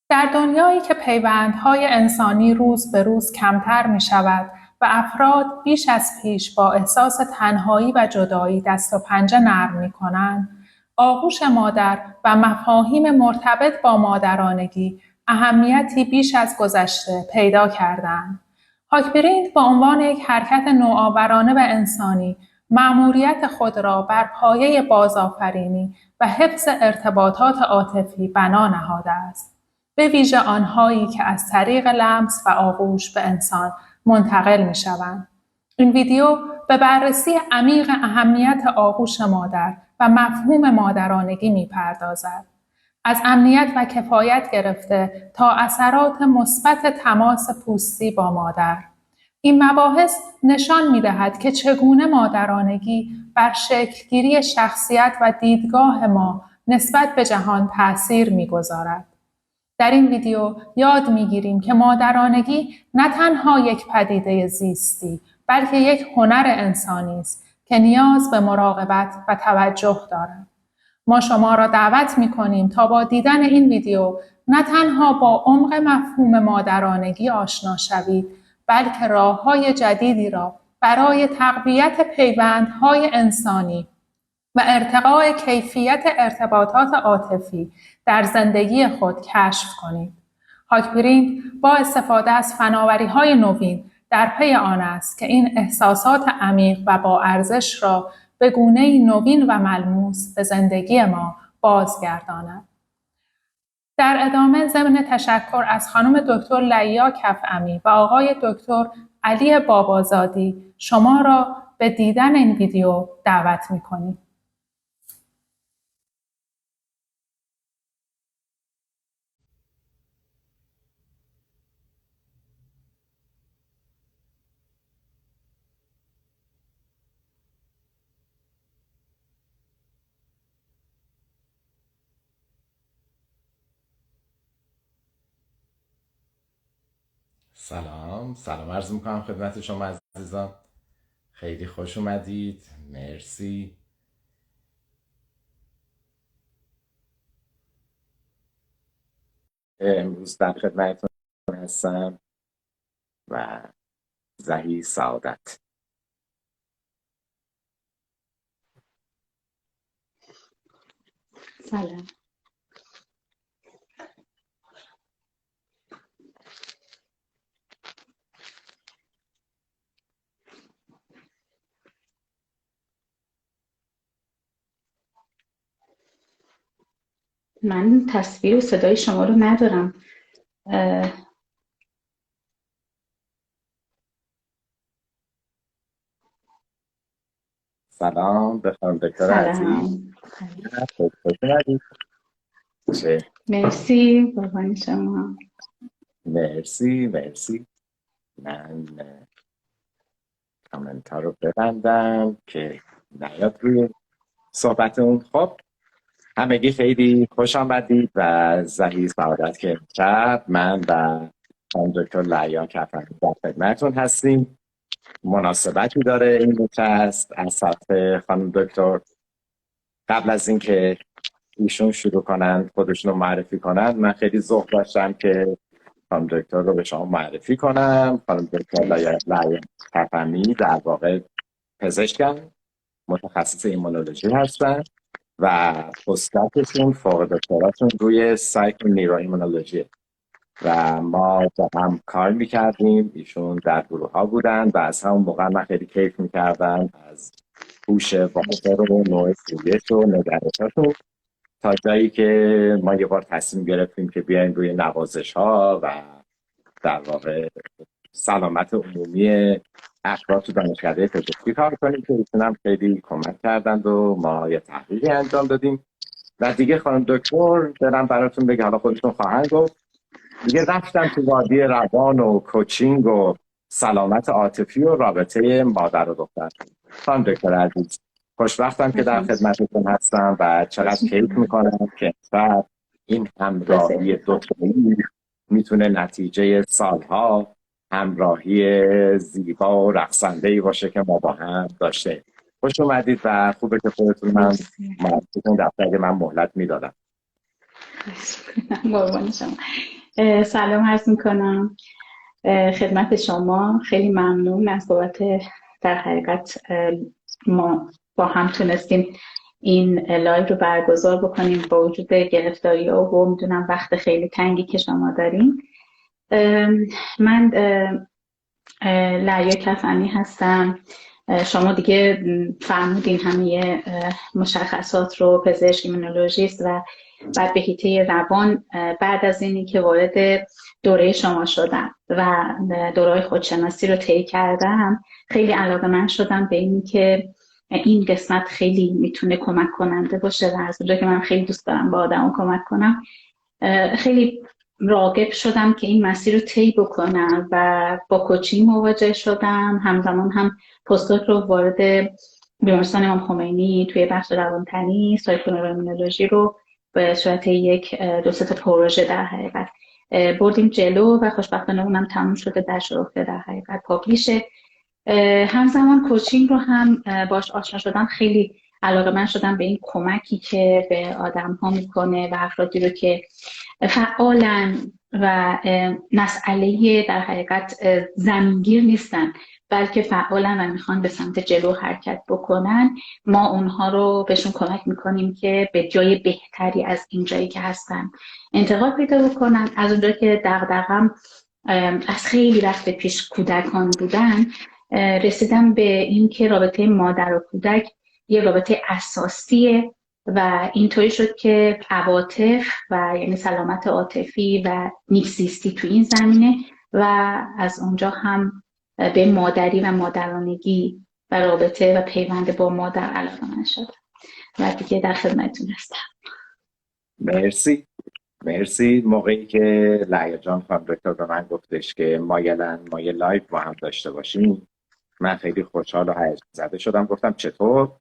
در دنیایی که پیوندهای انسانی روز به روز کمتر می شود و افراد بیش از پیش با احساس تنهایی و جدایی دست و پنجه نرم می کنند، آغوش مادر و مفاهیم مرتبط با مادرانگی اهمیتی بیش از گذشته پیدا کردند. هاکبرینگ به عنوان یک حرکت نوآورانه و انسانی، مأموریت خود را بر پایه بازآفرینی و حفظ ارتباطات عاطفی بنا نهاده است. به ویژه آنهایی که از طریق لمس و آغوش به انسان منتقل می شوند. این ویدیو به بررسی عمیق اهمیت آغوش مادر و مفهوم مادرانگی می پردازد. از امنیت و کفایت گرفته تا اثرات مثبت تماس پوستی با مادر. این مباحث نشان می دهد که چگونه مادرانگی بر شکلگیری شخصیت و دیدگاه ما نسبت به جهان تأثیر می گذارد. در این ویدیو یاد می‌گیریم که مادرانگی نه تنها یک پدیده زیستی، بلکه یک هنر انسانی است که نیاز به مراقبت و توجه دارد. ما شما را دعوت می‌کنیم تا با دیدن این ویدیو نه تنها با عمق مفهوم مادرانگی آشنا شوید، بلکه راه‌های جدیدی را برای تقویت پیوندهای انسانی و ارتقاء کیفیت ارتباطات عاطفی در زندگی خود کشف کنید. هاکبرینگ با استفاده از فناوری‌های نوین در پی آن است که این احساسات عمیق و با ارزش را به گونه‌ای نوین و ملموس به زندگی ما بازگرداند. در ادامه ضمن تشکر از خانم دکتر لیا کفعمی و آقای دکتر علی بابازادی شما را به دیدن این ویدیو دعوت می‌کنیم. سلام عرض میکنم خدمت شما عزیزان. خیلی خوش اومدید. مرسی. امروز در خدمتتون هستم و زهی سعادت. سلام. من تصویر و صدای شما رو ندارم. سلام به خانم دکتر عزیز. خوش اومدید. مرسی قربان شما. مرسی. من کامنت ها رو ببندم که نیاد روی صحبتون. خب همگی خیلی خوش آمدید و زهی سعادت که امشب من و خانم دکتر لیا کفعمی در خدمتتون هستیم. مناسبتی داره این نشست از طرف خانم دکتر. قبل از اینکه ایشون شروع کنن خودشون رو معرفی کنن، من خیلی ذوق داشتم که خانم دکتر رو به شما معرفی کنم. خانم دکتر لیا کفعمی در واقع پزشکن، متخصص ایمونولوژی هستن و استادشون فوق دکتراشون روی سایکل نیرو ایمونولوژی و ما با هم کار میکردیم. ایشون در گروه ها بودن و از همون موقع من خیلی کیف میکردم از هوش واضح و نوع سویش و نگرشاشون، تا جایی که ما یه بار تصمیم گرفتیم که بیایم روی نوازش ها و در واقع سلامت عمومی افراد تو دانشکده پزشکی کار کنیم که ایشون هم خیلی کمک کردند و ما یه تحقیقی انجام دادیم و دیگه خانم دکتر دارم براتون بگم، حالا خودتون خواهند گفت، دیگه رفتم تو وادی روان و کوچینگ و سلامت عاطفی و رابطه مادر و دختر. خانم دکتر عزیز خوشبختم که در خدمتتون هستم و چقدر کیف میکنم که این همراهی دوتایی میتونه نتیجه سالها همراهی زیبا و رقصنده‌ای باشه که ما با هم داشته. خوش اومدید و خوبه که خودتون من معرفتون دفتر من مهلت میدادم. قربان شما. سلام عرض میکنم خدمت شما. خیلی ممنون از بابت در حقیقت ما با هم تونستیم این لایو رو برگزار بکنیم با وجود گرفتاری ها و میدونم وقت خیلی تنگی که شما داریم. من لعیا کفنی هستم. شما دیگه فرمودین همه مشخصات رو، پزشک، ایمونولوژیست و بعد به حیطه روان. بعد از اینی که وارد دوره شما شدم و دوره خودشناسی رو طی کردم، خیلی علاقه‌مند شدم به اینی که این قسمت خیلی میتونه کمک کننده باشه و از اونجا که من خیلی دوست دارم با آدم کمک کنم، خیلی راغب شدم که این مسیر رو طی بکنم و با کوچینگ مواجه شدم. همزمان هم پستدوک رو وارد بیمارستان امام خمینی توی بخش روانتنی سایکونوروایمونولوژی رو به صورت یک دو سه تا پروژه در حقیقت بردیم جلو و خوشبختانه اونم تموم شده، در شرفته در حقیقت پابلیشه. همزمان کوچینگ رو هم باش آشنا شدم، خیلی علاقه‌مند شدم به این کمکی که به آدم‌ها میکنه و افرادی رو که فعالن و مسئله در حقیقت زمینگیر نیستن بلکه فعالن و میخوان به سمت جلو حرکت بکنن، ما اونها رو بهشون کمک میکنیم که به جای بهتری از این جایی که هستن انتقال پیدا بکنن. از اونجا که دغدغه‌ام از خیلی وقت پیش کودکان بودن، رسیدم به این که رابطه مادر و کودک یه رابطه اساسیه و اینطوری شد که عواطف و یعنی سلامت عاطفی و نیکزیستی تو این زمینه و از اونجا هم به مادری و مادرانگی و رابطه و پیوند با مادر علاقه‌مند شدم و دیگه در خدمتتون هستم. مرسی. موقعی که لعیا جان خانم دکتر به من گفتش که ما یه لایو با هم داشته باشیم، من خیلی خوشحال و هیجان زده شدم. گفتم چطور؟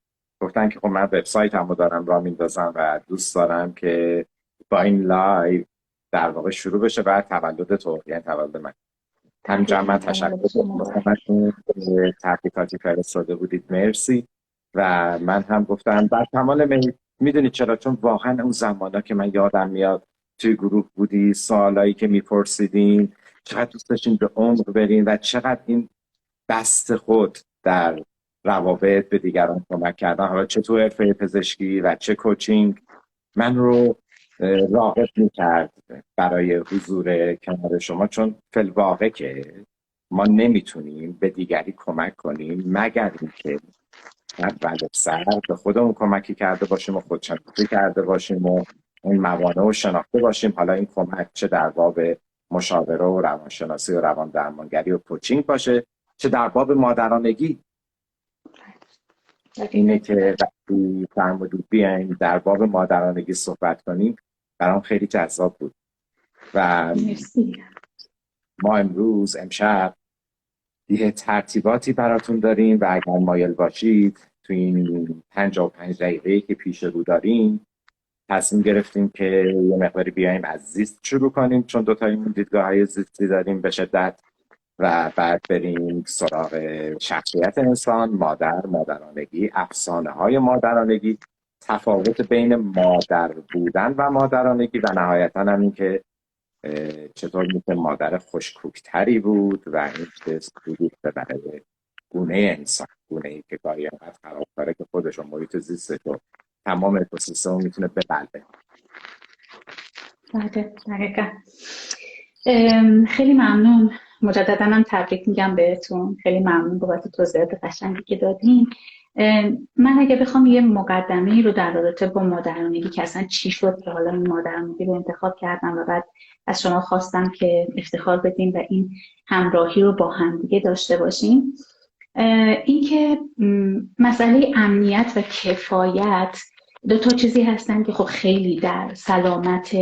گفتن که خب من وبسایتمو دارم راه میندازم و دوست دارم که با این لایو در واقع شروع بشه بعد تولد تو، یعنی تولد من. همینجا من تشکر می‌کنم که تحقیقاتی فرستاده بودید، مرسی. و من هم گفتم بر کمال میل. میدونید چرا؟ چون واقعا اون زمانا که من یادم میاد توی گروه بودی، سوالایی که میپرسیدین، چقدر دوست داشتین به عمق برین و چقدر این بست خود در روابط به دیگران کمک کردن، حالا چه تو حرفه پزشکی و چه کوچینگ، من رو راغب میکرد برای حضور کنار شما. چون فی‌الواقع که ما نمیتونیم به دیگری کمک کنیم مگر اینکه اول سر به خودمون کمکی کرده باشیم و خودشناسی کرده باشیم و اون موانع رو شناخته باشیم. حالا این کمک چه در باب مشاوره و روانشناسی و روان درمانگری و کوچینگ باشه، چه در باب مادرانگی. اینه که وقتی فرمودید بیایم در باب مادرانگی صحبت کنیم، برام خیلی جذاب بود. و ما امشب یه ترتیباتی براتون داریم و اگر مایل باشید تو این 55 دقیقه‌ای که پیش رو داریم تصمیم گرفتیم که یه مقداری بیایم از زیست شروع کنیم، چون دوتایمون دیدگاه‌های زیستی داریم به شدت، و بعد بریم سراغ شخصیت انسان، مادرانگی، افسانه‌های مادرانگی، تفاوت بین مادر بودن و مادرانگی و نهایتاً هم این که چطور میتونه مادر خوش‌کوکتری بود و این که سودی برای گونه انسان، گونه‌ای که گاهی انقدر خرابکاره که خودش و محیط زیستش و تمام اکوسیستم میتونه ببلعه. دقیقاً. خیلی ممنون. مجددا هم تبریک میگم بهتون. خیلی ممنون بابت توضیحات قشنگی که دادین. من اگه بخوام یه مقدمه‌ای رو در رابطه با مادرانگی که اصلا چی شد که حالا این مادرانگی رو انتخاب کردم و بعد از شما خواستم که افتخار بدیم و این همراهی رو با هم دیگه داشته باشیم، این که مسئله امنیت و کفایت دو تا چیزی هستن که خب خیلی در سلامت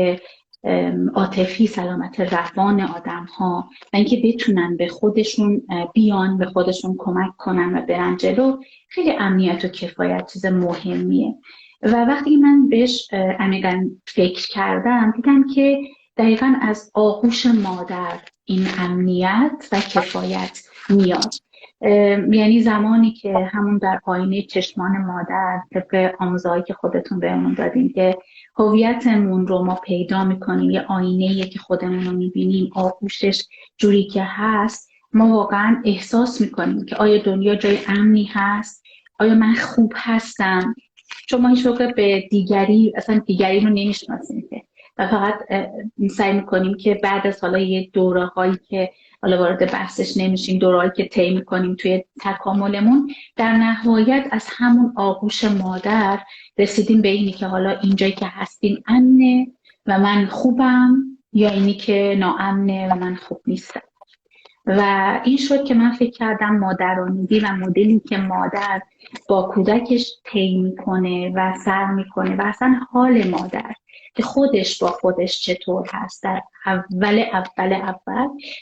عاطفی، سلامت روان آدم ها و اینکه بتونن به خودشون بیان، به خودشون کمک کنن و برن جلو، خیلی امنیت و کفایت چیز مهمیه. و وقتی من بهش عمیقاً فکر کردم دیدم که دقیقاً از آغوش مادر این امنیت و کفایت میاد یعنی زمانی که همون در آینه چشمان مادر، طبق آموزهایی که خودتون بهمون دادین، که هویتمون رو ما پیدا میکنیم، یه آینه‌ایه که خودمون رو میبینیم، آغوشش جوری که هست، ما واقعا احساس میکنیم که آیا دنیا جای امنی هست، آیا من خوب هستم. چون ما هیچ وقت به دیگری، اصلا دیگری رو نمیشناسیم که، و فقط سعی میکنیم که بعد از حالا یه دوره هایی که حالا وارد بحثش نمیشیم، دورهایی که طی میکنیم توی تکاملمون، در نهایت از همون آغوش مادر رسیدیم به اینی که حالا اینجایی که هستیم امنه و من خوبم، یا اینی که ناامنه و من خوب نیستم. و این شد که من فکر کردم مادرانگی و مدلی که مادر با کودکش طی میکنه و سر میکنه و اصلا حال مادر که خودش با خودش چطور هست در اول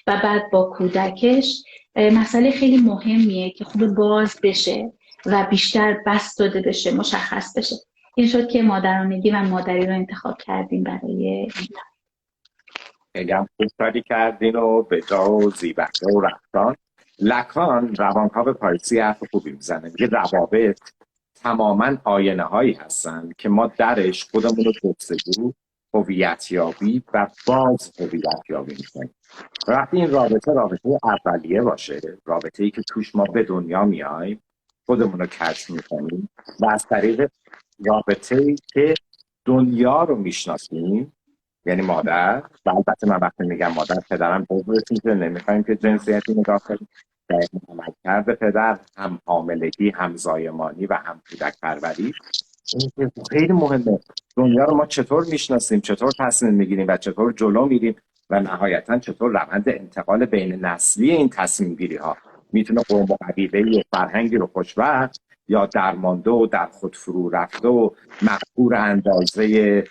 و بعد با کودکش، مسئله خیلی مهمیه که خوب باز بشه و بیشتر بسط داده بشه، مشخص بشه. این شد که مادرانگی و مادری رو انتخاب کردیم برای این. خیلی هم خوب کاری کردین و به جا و زیبنده و رفتان. لکان روانکاو پاریسی حرف خوبی میزنه، میگه روابط تماما آینه هایی هستن که ما درش خودمون رو جستجو، هویتیابی و باز هویتیابی میکنیم. وقتی این رابطه اولیه باشه، رابطه‌ای که توش ما به دنیا میایم، خودمون رو کشف میکنیم و از طریق رابطه‌ای که دنیا رو میشناسیم، یعنی مادر، و البته من وقتی میگم مادر، پدرم بزرگتون که نمیخوایم که جنسیتی نگاه کنیم، عملکرد پدر، هم حاملگی، هم زایمانی و هم کودک پروری، این خیلی مهمه. دنیا رو ما چطور میشناسیم، چطور تصمیم میگیریم و چطور جلو میریم و نهایتا چطور روند انتقال بین نسلی این تصمیم گیری ها میتونه قوم و قبیله و فرهنگی رو خوشبخت یا درمانده و در خود فرو رفته و مقبور اندازه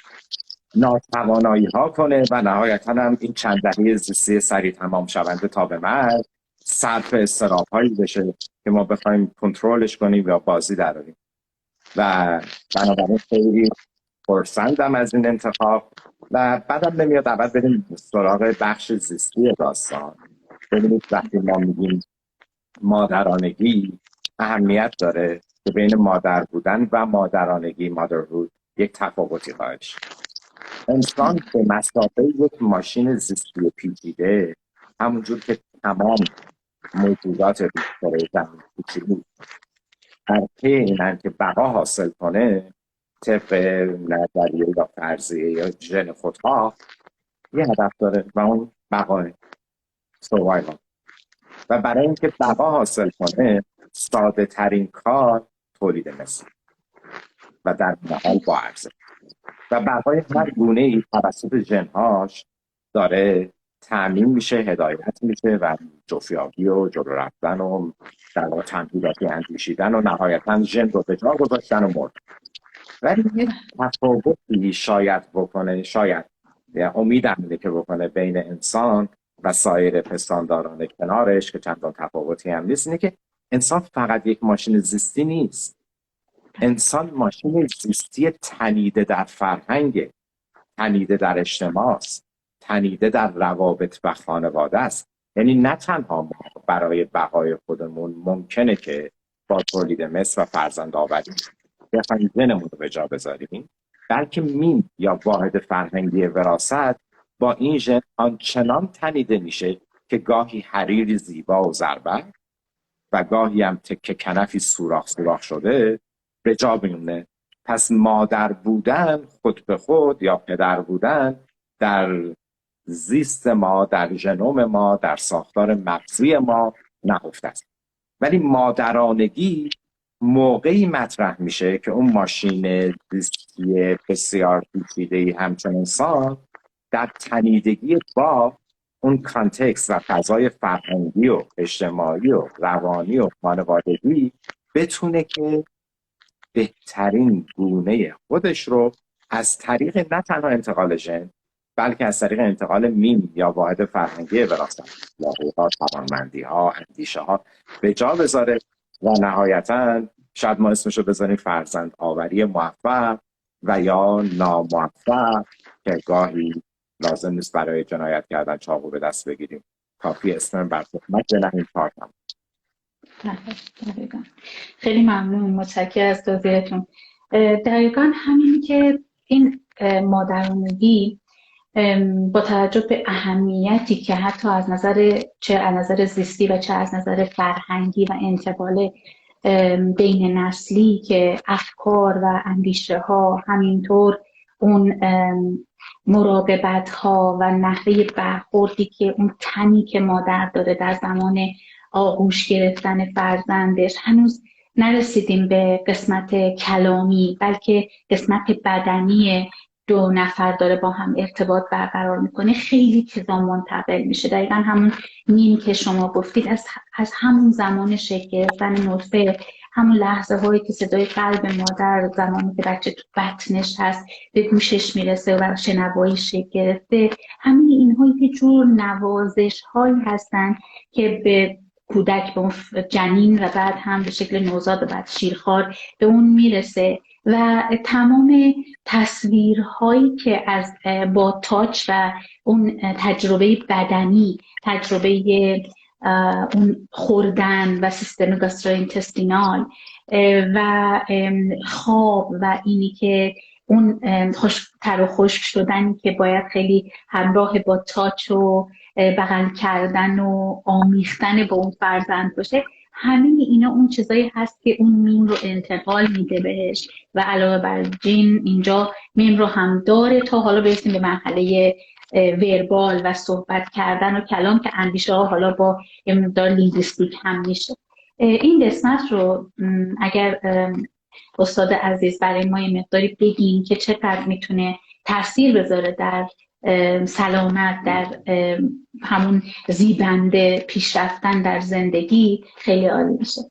ناتوانایی ها کنه و نهایتا هم این چند دهه زیستی سریع تمام شونده تا به مرگ صرف استراب هایی بشه که ما بخوایم کنترلش کنیم یا بازی دراریم. و بنابراین خیلی خرسندم از این انتخاب و بعدم نمیاد اول بریم سراغ بخش زیستی داستان. ببینید وقتی ما میگیم مادرانگی، اهمیت داره که بین مادر بودن و مادرانگی، مادرهود، یک تفاوتی خواهد شد. انسان به مثابه یک ماشین زیستی پیچیده، همونجور که تمام موجودات بیشتر زمین پیچیده در پی اینن که بقا حاصل کنه، طبق نظریه یا فرضیه یا ژن خودها یه هدف داره و اون بقاه، سروایوال. و برای اینکه بقا حاصل کنه، ساده ترین کار تولید مثل و در نهایت با ارزش و بقای هر گونه ای توسط ژنهاش داره تامین میشه، هدایت میشه و جفیابی و جلو رفتن و در واقع تمهیداتی اندیشیدن و نهایتا ژن رو به جا گذاشتن و مرد. ولی یک تفاوتی شاید بکنه، شاید امیدم اینه که بکنه بین انسان و سایر پستانداران کنارش که چندان تفاوتی هم نیست، اینه که انسان فقط یک ماشین زیستی نیست. انسان ماشین زیستی تنیده در فرهنگ، تنیده در اجتماع است، تنیده در روابط و خانواده است. یعنی نه تنها ما برای بقای خودمون ممکنه که با تولید مثل و فرزند آوری بخوایم ژنمون رو به جا بذاریم، بلکه مین یا واحد فرهنگی وراثت با این ژن آنچنان تنیده میشه که گاهی حریری زیبا و زربه و گاهی هم تکه کنفی سوراخ شده به جا میمونه. پس مادر بودن خود به خود یا پدر بودن در زیست ما، در ژنوم ما، در ساختار مغزی ما نهفته است. ولی مادرانگی موقعی مطرح میشه که اون ماشین زیستی بسیار پیچیده‌ای همچون انسان در تنیدگی با اون کانتکست و فضای فرهنگی و اجتماعی و روانی و خانوادگی بتونه که بهترین گونه خودش رو از طریق نه تنها انتقال ژن، بلکه از طریق انتقال میم یا واحد فرهنگی وراثت، لاغرها، توانمندی ها، اندیشه ها به جا بذاره و نهایتاً شاید ما اسمشو بذاریم فرزند آوری موفق و یا ناموفق که گاهی لازم نیست برای جنایت کردن چاقو به دست بگیریم، کافی اسم بر تهمت بنهیم کار کنیم. دقیقاً. خیلی ممنون، متشکرم از توضیحتون. دقیقاً همین که این مادرانگی با توجه به اهمیتی که حتی از نظر زیستی و چه از نظر فرهنگی و انتقال بین نسلی که افکار و اندیشه ها، همینطور اون مراقبت ها و نحوه برخوردی که اون تنی که مادر داره در زمان آغوش گرفتن فرزندش، هنوز نرسیدیم به قسمت کلامی، بلکه قسمت بدنی دو نفر داره با هم ارتباط برقرار میکنه. خیلی چیزا منتقل میشه. دقیقا همون نیم که شما گفتید، از همون زمان شکل گرفتن نطفه، همون لحظه هایی که صدای قلب مادر زمانی که بچه تو بطنش هست به گوشش میرسه و شنوایی شکل گرفته، همین اینها یه جور نوازش هایی هستن که به کودک، به اون جنین و بعد هم به شکل نوزاد و بعد شیرخوار به اون میرسه. و تمام تصویرهایی که با تاچ و اون تجربه بدنی، تجربه اون خوردن و سیستم گاستروینتستینال و خواب و اینی که اون تر و خشک شدنی که باید خیلی همراه با تاچ و بغل کردن و آمیختن با اون فرزند باشه، همین اینا اون چیزایی هست که اون میم رو انتقال میده بهش. و علاوه بر جین اینجا میم رو هم داره تا حالا برسیم به مرحله وربال و صحبت کردن و کلام که اندیشه ها حالا با یه مقدار لینگویستیک هم میشه. این قسمت رو اگر استاد عزیز برای ما یه مقداری بگیم که چقدر میتونه تاثیر بذاره در سلامت، در همون زیبنده پیشرفتن در زندگی، خیلی عالی میشه.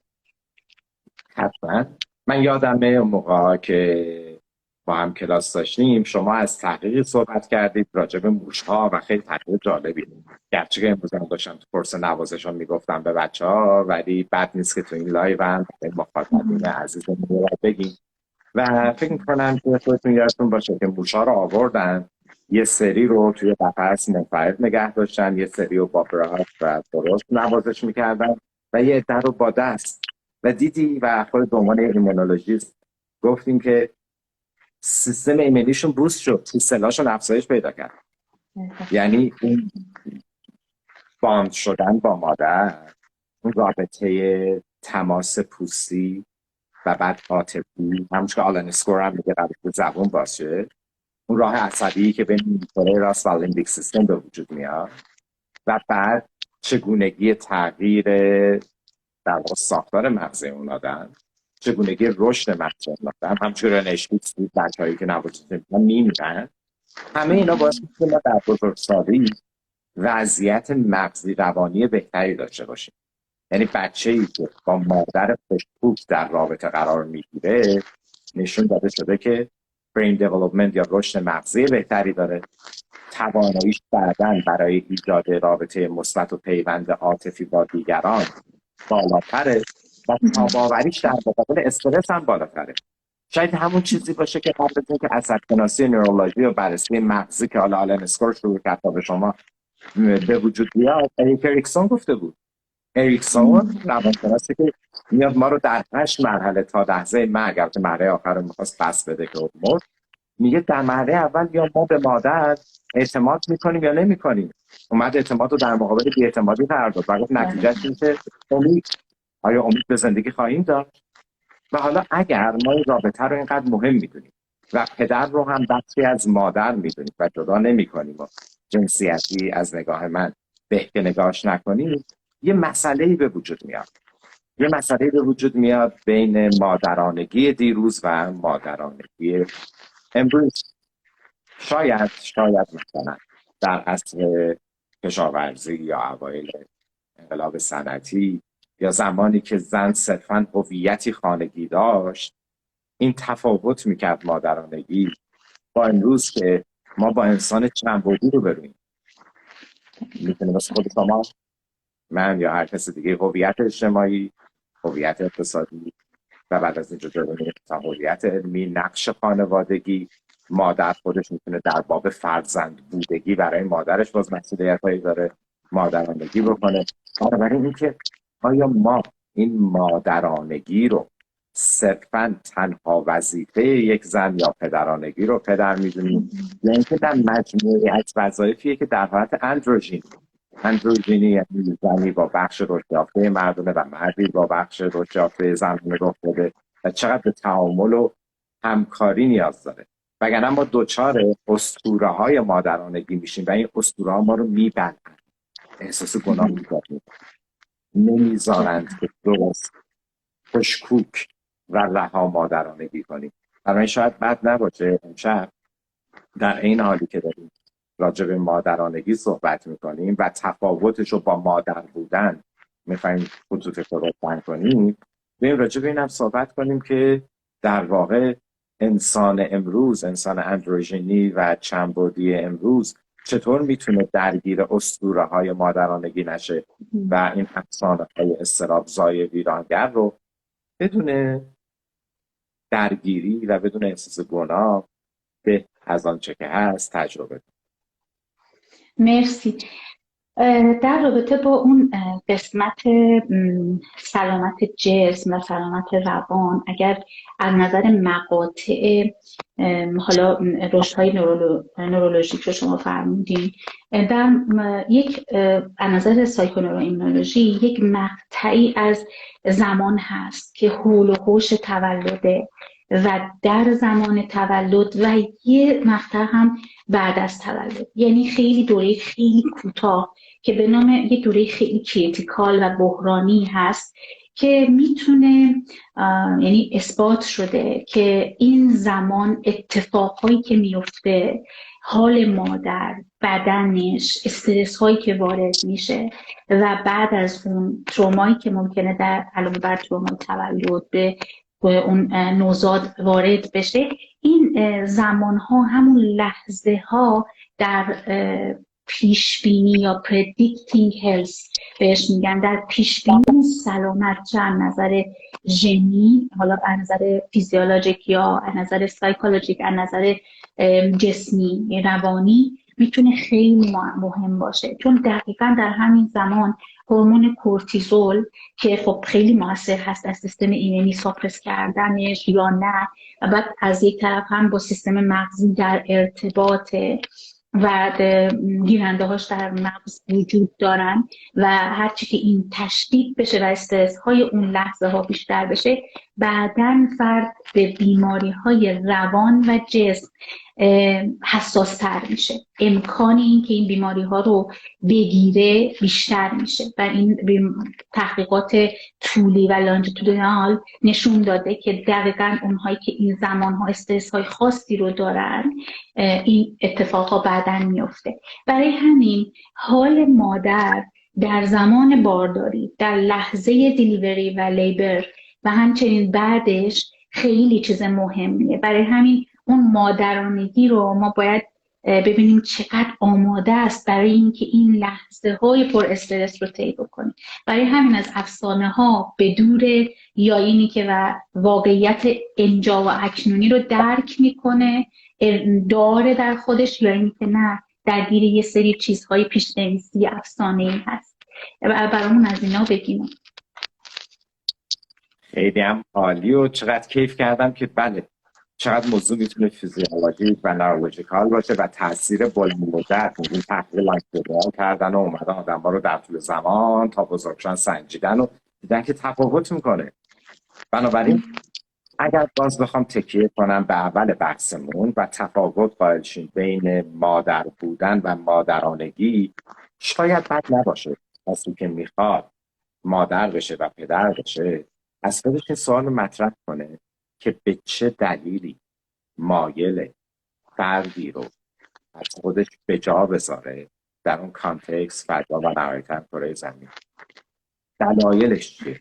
حتما. من یادمه اون موقع که با هم کلاس داشتیم شما از تحقیقی صحبت کردید راجع به موش‌ها و خیلی تحقیق جالبی، گرچه که امروز هم داشتم تو کورس نوازشون میگفتم به بچه‌ها، ولی بد نیست که تو این لایو هم به مخاطبین عزیزمون بگیم. و فکر می‌کنم که خودتون یادتون باشه که موش‌ها رو آوردن، یه سری رو توی قفس منفرد نگه داشتن، یه سری رو با براحت و درست نوازش میکردن و یه عده رو با دست. و دیدی و خود به عنوان ایمونولوژیست گفتیم که سیستم ایمنیشون بوست شد، سلاشون افزایش پیدا کرد. یعنی این باند شدن با مادر، اون رابطه تماس پوستی و بعد عاطفی، همونش که آلن اسکور هم میگه قبل به زبون باشه، اون راه عصبی که بین نیمکره راست و لیمبیک سیستم به وجود میاد و بعد چگونگی تغییر در واقع ساختار مغز اون آدم، چگونگی رشد مغز اون آدم، همچنین نشویتس بود بچه‌هایی که نوازش میمیرن، همه اینا باعث میشه ما در بزرگسالی وضعیت مغزی روانی بهتری داشته باشیم. یعنی بچه‌ای که با مادر خوش‌پوست در رابطه قرار میگیره نشون داده شده که برین دیولپمنت یا رشد مغزی بهتری داره، تواناییش بعداً برای ایجاد رابطه مثبت و پیوند عاطفی با دیگران بالاتره و تاباوریش در مقابل استرس هم بالاتره. شاید همون چیزی باشه که قبل از اینکه عصب‌شناسی نورولوژی و بررسی مغزی که حالا آلن اسکور شروع کرد به شما به وجود بیاد، اریکسون گفته بود. اریکسون روانشناسی که میاد ما رو در 8 مرحله تا لحظه مرگ، البته مرحله آخر رو می‌خواست پس بده که مرد، میگه در مرحله اول یا ما به مادر اعتماد میکنیم یا نمیکنیم. اومد اعتماد رو در مقابل بی‌اعتمادی قرار داد و گفت نتیجهش این که آیا امید به زندگی خواهیم داشت؟ و حالا اگر ما این رابطه رو اینقدر مهم میدونیم و پدر رو هم بخشی از مادر میدونیم و جدا نمیکنیم و جنسیتی از نگاه من به که نگاهش نکنیم، یه مسئله‌ای به وجود میاد بین مادرانگی دیروز و مادرانگی امروز. شاید مثلا در عصر کشاورزی یا اوایل انقلاب صنعتی یا زمانی که زن صرفاً هویتی خانگی داشت، این تفاوت میکرد مادرانگی با امروز که ما با انسان چند بعدی رو بریم. میتونه مثل خود شما، من یا هر کس دیگه، هویت اجتماعی، هویت اقتصادی و بعد از اینجا جلو هویت علمی، نقش خانوادگی. مادر خودش میتونه در باب فرزند بودگی برای مادرش باز مسئولیت‌هایی داره، مادرانگی بکنه. بنابراین این که آیا ما این مادرانگی رو صرفاً تنها وظیفه یک زن یا پدرانگی رو پدر میدونیم، یا اینکه در مجموعه از وظایفیه که در حالت اندروژینی یعنی زنی با بخش رشدیافته مردونه و مردی با بخش رشدیافته زنونه رخ داده و چقدر به تعامل و همکاری نیاز داره. وگرنه ما دوچار اسطوره های مادرانگی میشیم و این اسطوره ها ما رو میبندن، احساس گناه میکنیم، نمیذارند که درست خوشکوک و رها مادرانگی کنیم. برای شاید بد نباشه امشب در این حالی که داریم راجع به مادرانگی صحبت میکنیم و تفاوتش رو با مادر بودن میخوایم خطوطش رو روشن کنیم، بریم راجع به این هم صحبت کنیم که در واقع انسان امروز، انسان اندروژینی و چندبعدی امروز چطور میتونه درگیر اسطوره های مادرانگی نشه و این افسانه های اضطراب‌زای ویرانگر رو بدون درگیری و بدون احساس گناه به از آنچه که هست تجربه کنیم. مرسی. در رابطه با اون قسمت سلامت جسم و سلامت روان، اگر از نظر مقاطع حالا رشدهای نورولوژیک رو شما فرمودین، در یک از نظر سایکونوروایمونولوژی یک مقطعی از زمان هست که حول و حوش تولده و در زمان تولد و یه مقطع هم بعد از تولد، یعنی خیلی دوره خیلی کوتاه که به نام یه دوره خیلی کریتیکال و بحرانی هست که میتونه، یعنی اثبات شده که این زمان اتفاقهایی که میفته، حال مادر، بدنش، استرس هایی که وارد میشه و بعد از اون ترومایی که ممکنه در علاوه بر ترومای تولد به اون نوزاد وارد بشه، این زمان ها همون لحظه ها در پیشبینی یا predicting health بهش میگن، در پیشبینی سلامت، چه از نظر ژنی، حالا از نظر فیزیولوژیک یا از نظر سایکولوژیک، از نظر جسمی روانی، میتونه خیلی مهم باشه. چون دقیقاً در همین زمان هورمون کورتیزول که خب خیلی موثر هست از سیستم ایمنی ساپرس کردنش یا نه، و بعد از یک طرف هم با سیستم مغزی در ارتباط و گیرنده هاش در مغز وجود دارن و هرچی که این تشدید بشه و استرس های اون لحظه ها بیشتر بشه، بعداً فرد به بیماری های روان و جسم حساس تر میشه. امکانی این که این بیماری ها رو بگیره بیشتر میشه و این تحقیقات طولی و لانجیتودینال نشون داده که دقیقاً اونهایی که این زمان ها استرس های خاصی رو دارن، این اتفاقا بعداً میفته. برای همین حال مادر در زمان بارداری، در لحظه دیلیوری و لیبر و همچنین بعدش خیلی چیز مهمیه. برای همین اون مادرانگی رو ما باید ببینیم چقدر آماده است برای اینکه این لحظه های پر استرس رو طی بکنیم. برای همین از افسانه ها به دوره، یا اینی که و واقعیت اینجا و اکنونی رو درک میکنه داره در خودش، یا اینی که نه درگیر یه سری چیزهای پیش‌نویسی افسانه‌ای هست. برامون از اینا بگیم. خیلی هم عالی و چقدر کیف کردم که بله چقدر موضوع میتونه فیزیولوژیک و نورولوژیکال باشه و تاثیر بلندمدت، این تحلیل لانگیتودینال کردن و اومدن آدم ها رو در طول زمان تا بزرگشن سنجیدن و دیدن که تفاوت میکنه. بنابراین اگر باز بخوام تکیه کنم به اول بحثمون و تفاوت قائل شیم بین مادر بودن و مادرانگی، شاید بد نباشه کسی که میخواد مادر بشه و پدر بشه از خودش این سوال رو مطرح کنه که به چه دلیلی مایل فردی رو از خودش به جا بذاره در اون کانتکست فضا و نهایتاً کره زمین. دلایلش چیه؟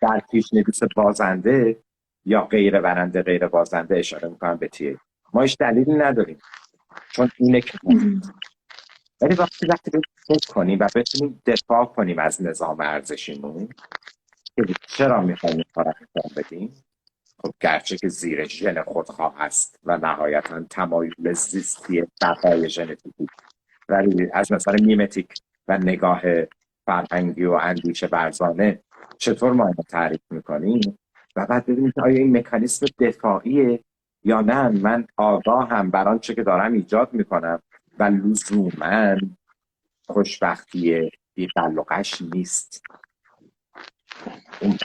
در پیش‌نویس بازنده یا غیر برنده غیر بازنده اشاره میکنم به تیه. ما هیچ دلیلی نداریم چون اینه که ولی وقتی فکر کنیم و بتونیم دفاع کنیم از نظام ارزشیمون که چرا میخوایم این کار انجام بدیم، خب گرچه که زیر ژن خودخواه هست و نهایتاً تمایل زیستی بقای ژنتیکی، ولی از نظر میمتیک و نگاه فرهنگی و اندیشه ورزانه چطور ما اینو تعریف میکنیم و بعد ببینیم که آیا این مکانیسم دفاعیه یا نه من آگاهم بر آنچه که دارم ایجاد میکنم و لزوما خوشبختی بی تعلقش نیست. اون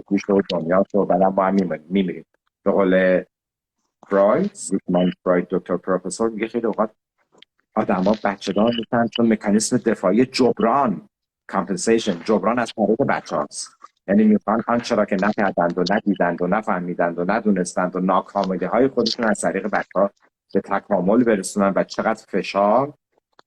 گوش و دنیا تو بعدم با هم میمیریم. به قول فروید، زیگموند فروید دکتر پروفسور میگه خیلی اوقات آدم ها بچه دار میشن چون مکانیسم دفاعی جبران جبران از طریق بچه هاست. یعنی میخوان آنچه را که نکردند و ندیدند و نفهمیدند و ندونستند و ناکاملی های خودشون از طریق بچه ها به تکامل برسونن و چقدر فشار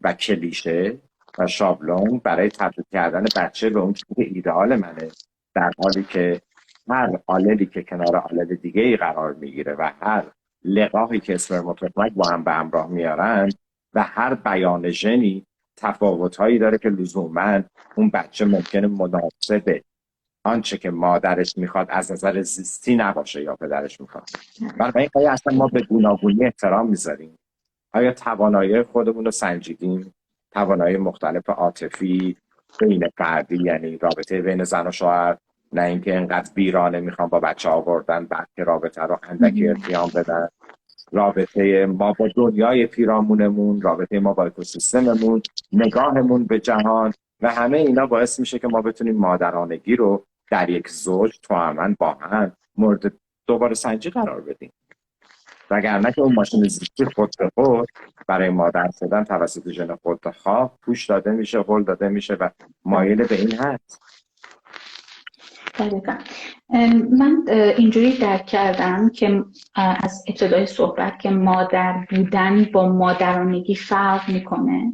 و کلیشه و شابلون برای تبدیل کردن بچه به اون چیزی که ایدئال منه، در حالی که هر آللی که کنار آلل دیگه ای قرار میگیره و هر لقاحی که اسپرماتوزومک با هم به همراه میارن و هر بیان ژنی تفاوت‌هایی داره که لزوماً اون بچه ممکنه مناسب آنچه که مادرش میخواد از نظر زیستی نباشه یا پدرش میخواد. بنابراین آیا اصلا ما به گوناگونی احترام میذاریم؟ آیا توانایی خودمون رو سنجیدیم؟ توانایی مختلف عاطفی بین فردی، یعنی رابطه بین زن و شوهر، نه اینکه اینقدر بیرانه میخوام با بچه آوردن بعد که رابطه رو اندکی ارتیام بدن، رابطه ما با دنیای پیرامونمون، رابطه ما با اکوسیستممون، نگاهمون به جهان و همه اینا باعث میشه که ما بتونیم مادرانگی رو در یک زوج توامان با هم مورد دوباره سنجی قرار بدیم. وگرنه که اون ماشین زیستی خود به خود برای مادر شدن توسط ژن خودخواه پوش داده میشه، هل داده میشه و مایل به این هست. دقیقا. من اینجوری درک کردم که از ابتدای صحبت که مادر بودن با مادرانگی فرق میکنه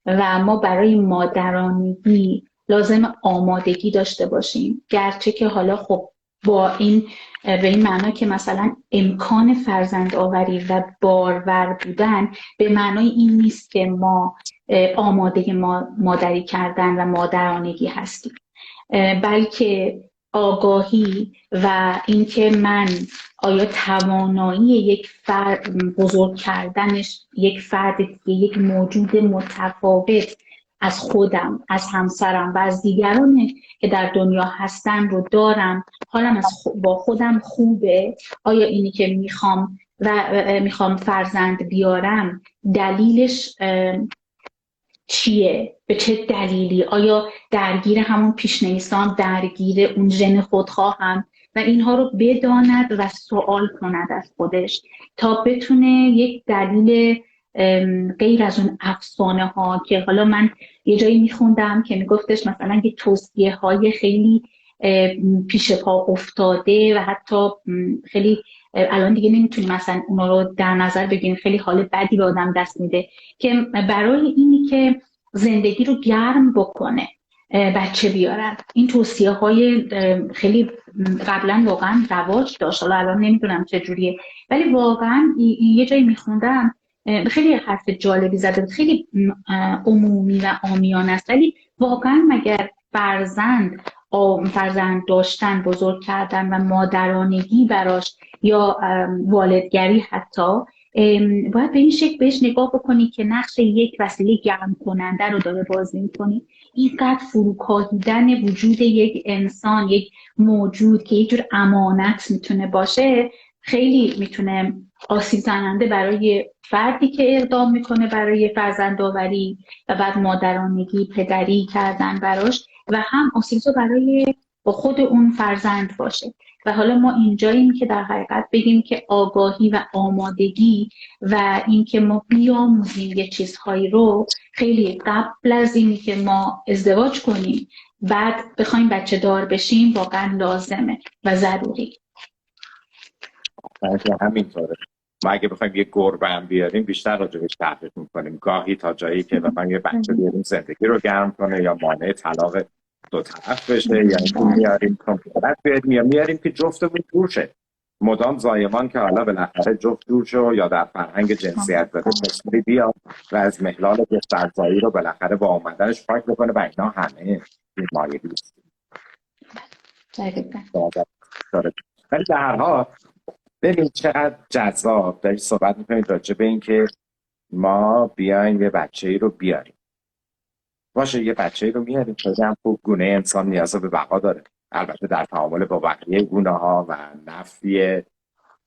و ما برای مادرانگی لازم آمادگی داشته باشیم، گرچه که حالا خب با این به این معنا که مثلا امکان فرزند آوری و بارور بودن به معنای این نیست که ما آماده مادری کردن و مادرانگی هستیم، بلکه آگاهی و اینکه من آیا توانایی یک فرد بزرگ کردنش یک فرد دیگه، یک موجود متفاوت از خودم، از همسرم و از دیگران که در دنیا هستن رو دارم، حالم با خودم خوبه، آیا اینی که میخوام فرزند بیارم دلیلش چیه؟ به چه دلیلی؟ آیا درگیر همون پیشنیسان، درگیر اون ژن خودخواهم و اینها رو بداند و سوال کند از خودش تا بتونه یک دلیل غیر از اون افسانه ها که حالا من یه جایی میخوندم که میگفتش مثلا یه توصیه های خیلی پیش پا افتاده و حتی خیلی الان دیگه نمیتونیم مثلا اونا رو در نظر بگیریم، خیلی حال بدی به آدم دست میده که برای اینی که زندگی رو گرم بکنه بچه بیارن. این توصیه های خیلی قبلا واقعا رواج داشت، حالا الان نمیدونم چجوریه، ولی واقعا یه جایی میخوندم خیلی حرف جالبی زده، خیلی عمومی و عامیانه است، ولی واقعا مگر فرزند داشتن، بزرگ کردن و مادرانگی براش یا والدگری حتی باید به این شکل بهش نگاه بکنی که نقش یک وسیله گرم کننده رو داره بازی میکنی؟ اینقدر فروکاهیدن وجود یک انسان، یک موجود که یک جور امانت میتونه باشه، خیلی میتونه آسیب زننده برای فردی که اقدام میکنه برای فرزندآوری و بعد مادرانگی، پدری کردن براش، و هم آسیبزا برای خود اون فرزند باشه. و حالا ما اینجاییم که در حقیقت بگیم که آگاهی و آمادگی و اینکه ما بیاموزیم یه چیزهایی رو خیلی قبل از اینی که ما ازدواج کنیم بعد بخوایم بچه دار بشیم واقعا لازمه و ضروری. همینطوره. ما اگه بخوایم یه گربه هم بیاریم بیشتر راجبش تحقیق میکنیم، گاهی تا جایی که بخوایم یه بچه بیاریم زندگی رو گرم کنه یا مانع طلاق دو طرف بشه، یا اینکه میاریم کامپیوتر بیاریم یا میاریم که جفتمون دور شه، مدام زایمان که حالا بالاخره جفت دور شه یا در فرهنگ جنسیت زده تصویری بیاد و از محلال گسترزایی رو بالاخره با آمدنش پاک بکنه و اینا همه بیماری است. ولی در هر حال ببین چقدر جذاب دارید صحبت میکنید راجع به این که ما بیایم یه بچه‌ای رو بیاریم باشه یه بچه رو میاریم خیلی هم خوب، گونه انسان نیاز به بقا داره، البته در تعامل با بقیه گونه ها و نفی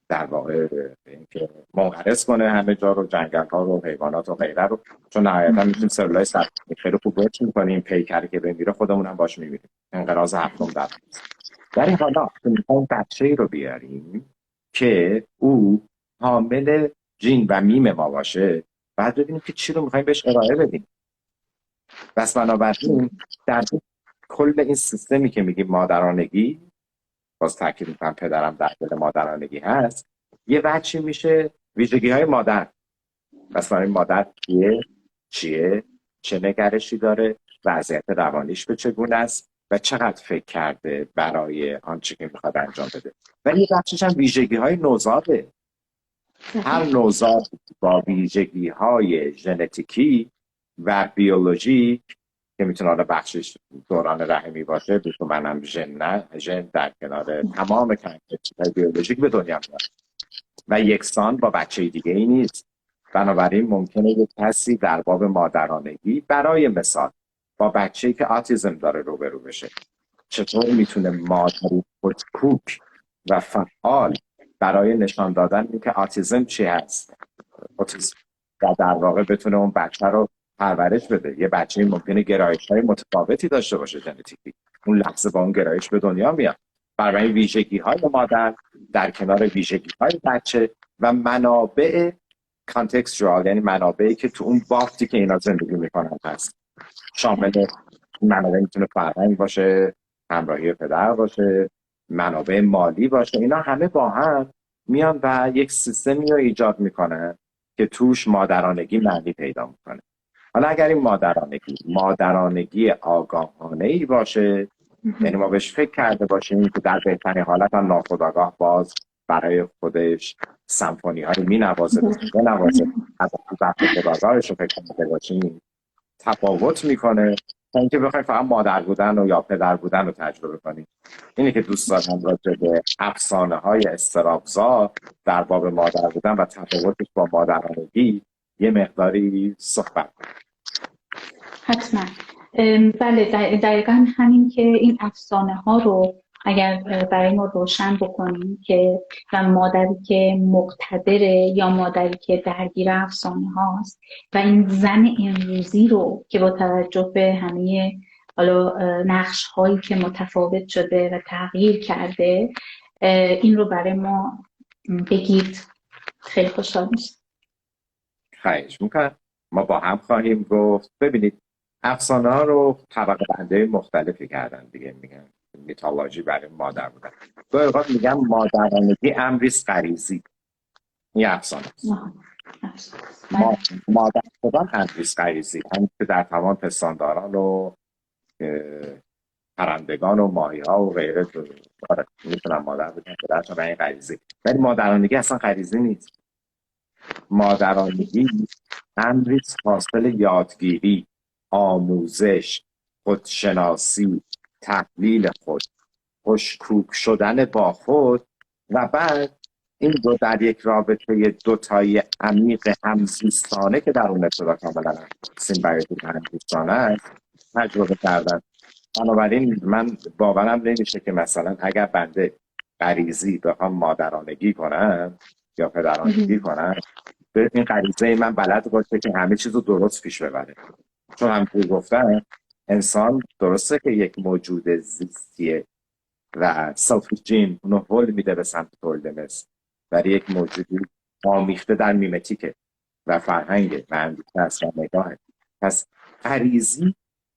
در واقع اینکه منقرض کنه همه جا رو، جنگل ها رو، حیوانات و غیره رو، چون نهایتا میتونیم سلولای سطحی خیلی خوب ورچ میکنیم، پیکری که بمیره خودمون هم باش میمیریم. انقراض هفتم در در این حالا میخوایم بچه ای رو بیاریم که او حامل جین و میم ما باشه، بعد ببینیم که چی رو میخوایم بهش ارائه بدیم. بس بنابراین در کل این سیستمی که میگیم مادرانگی، باز تاکید میکنم پدرم در دل مادرانگی هست، یه بچه میشه ویژگی های مادر. بس برای مادر چیه، چه نگرشی داره، وضعیت روانیش به چگونه است و چقدر فکر کرده برای آنچه که میخواد انجام بده. ولی یه بچهش هم ویژگی های نوزاده. هر نوزاد با ویژگی های ژنتیکی و بیولوژیک که میتونه حالا بخشش دوران رحمی باشه، بیشتر منم ژن در کنار تمام کارکترهای بیولوژیک به دنیا میاد و یکسان با بچه دیگه ای نیست. بنابراین ممکنه یک کسی در باب مادرانگی برای مثال با بچه‌ای که آتیزم داره روبرو بشه، چطور میتونه مادری خودکوک و فعال برای نشان دادن اینکه آتیزم چی هست، اوتیسم، و در واقع بتونه اون بچه رو پرورش بده. یه بچه ممکنه گرایش‌های متفاوتی داشته باشه ژنتیکی، اون لحظه با اون گرایش به دنیا میاد. برای ویژگی‌های مادر در کنار ویژگی‌های بچه و منابع کانتکستوال، یعنی منابعی که تو اون بافتی که اینا زندگی میکنن هست، شامل منابع میتونه فرهنگ باشه، همراهی پدر باشه، منابع مالی باشه، اینا همه با هم میان و یک سیستمی رو ایجاد میکنن که توش مادرانگی معنی پیدا میکنه. حالا اگر این مادرانگی آگاهانه‌ای باشه، یعنی ما بهش فکر کرده باشیم که در بهترین حالت هم ناخودآگاه باز برای خودش سمفونی هایی می نوازه، از وقت خودآگاهش رو فکر کرده باشیم، تفاوت میکنه تا اینکه بخوایم فقط مادر بودن و یا پدر بودن رو تجربه کنیم. اینه که دوست دارم راجع به افسانه های استرابزا در باب مادر بودن و تفاوتش با مادرانگی یه مقداری صحبت کنیم. حتما. بله، دقیقا همین که این افسانه ها رو اگر برای ما روشن بکنیم که مادری که مقتدره یا مادری که درگیر افسانه هاست و این زن امروزی رو که با توجه به همه حالا نقش هایی که متفاوت شده و تغییر کرده، این رو برای ما بگید، خیلی خوشحال میشه. خواهش میکنم. ما با هم خواهیم گفت. ببینید افسانه ها رو طبقه بندی مختلفی کردن دیگه، میگن میتولوژی برای مادر بودن. دو اوقات میگن مادرانگی امریست غریزی، این افسانه است. مادر شدن امریست غریزی، همین که در تمام پستانداران و پرندگان و ماهی ها و غیره میتونن مادر بودن که در چون این غریزی. ولی مادرانگی اصلا غریزی نیست. مادرانگی امریست حاصل یادگیری، آموزش، خودشناسی، تحلیل خود، خوشکوک شدن با خود و بعد این دو در یک رابطه دوتایی عمیق همزیستانه که در اون ابتدا کاملا سیمبیوتیک همزیستانه است تجربه کردن. بنابراین من باورم نمیشه که مثلا اگر بنده غریزی بخوام مادرانگی کنم یا پدرانگی کنم، این غریزه من بلد باشه که همه چیز رو درست پیش ببره. چون همونطور گفتن انسان درسته که یک موجود زیستیه و سلف جین اونو هول میده به سمت تولد مثل، ولی یک موجودی آمیخته در میمتیکه و فرهنگه و اندیشه است و نگاهه. پس غریزی،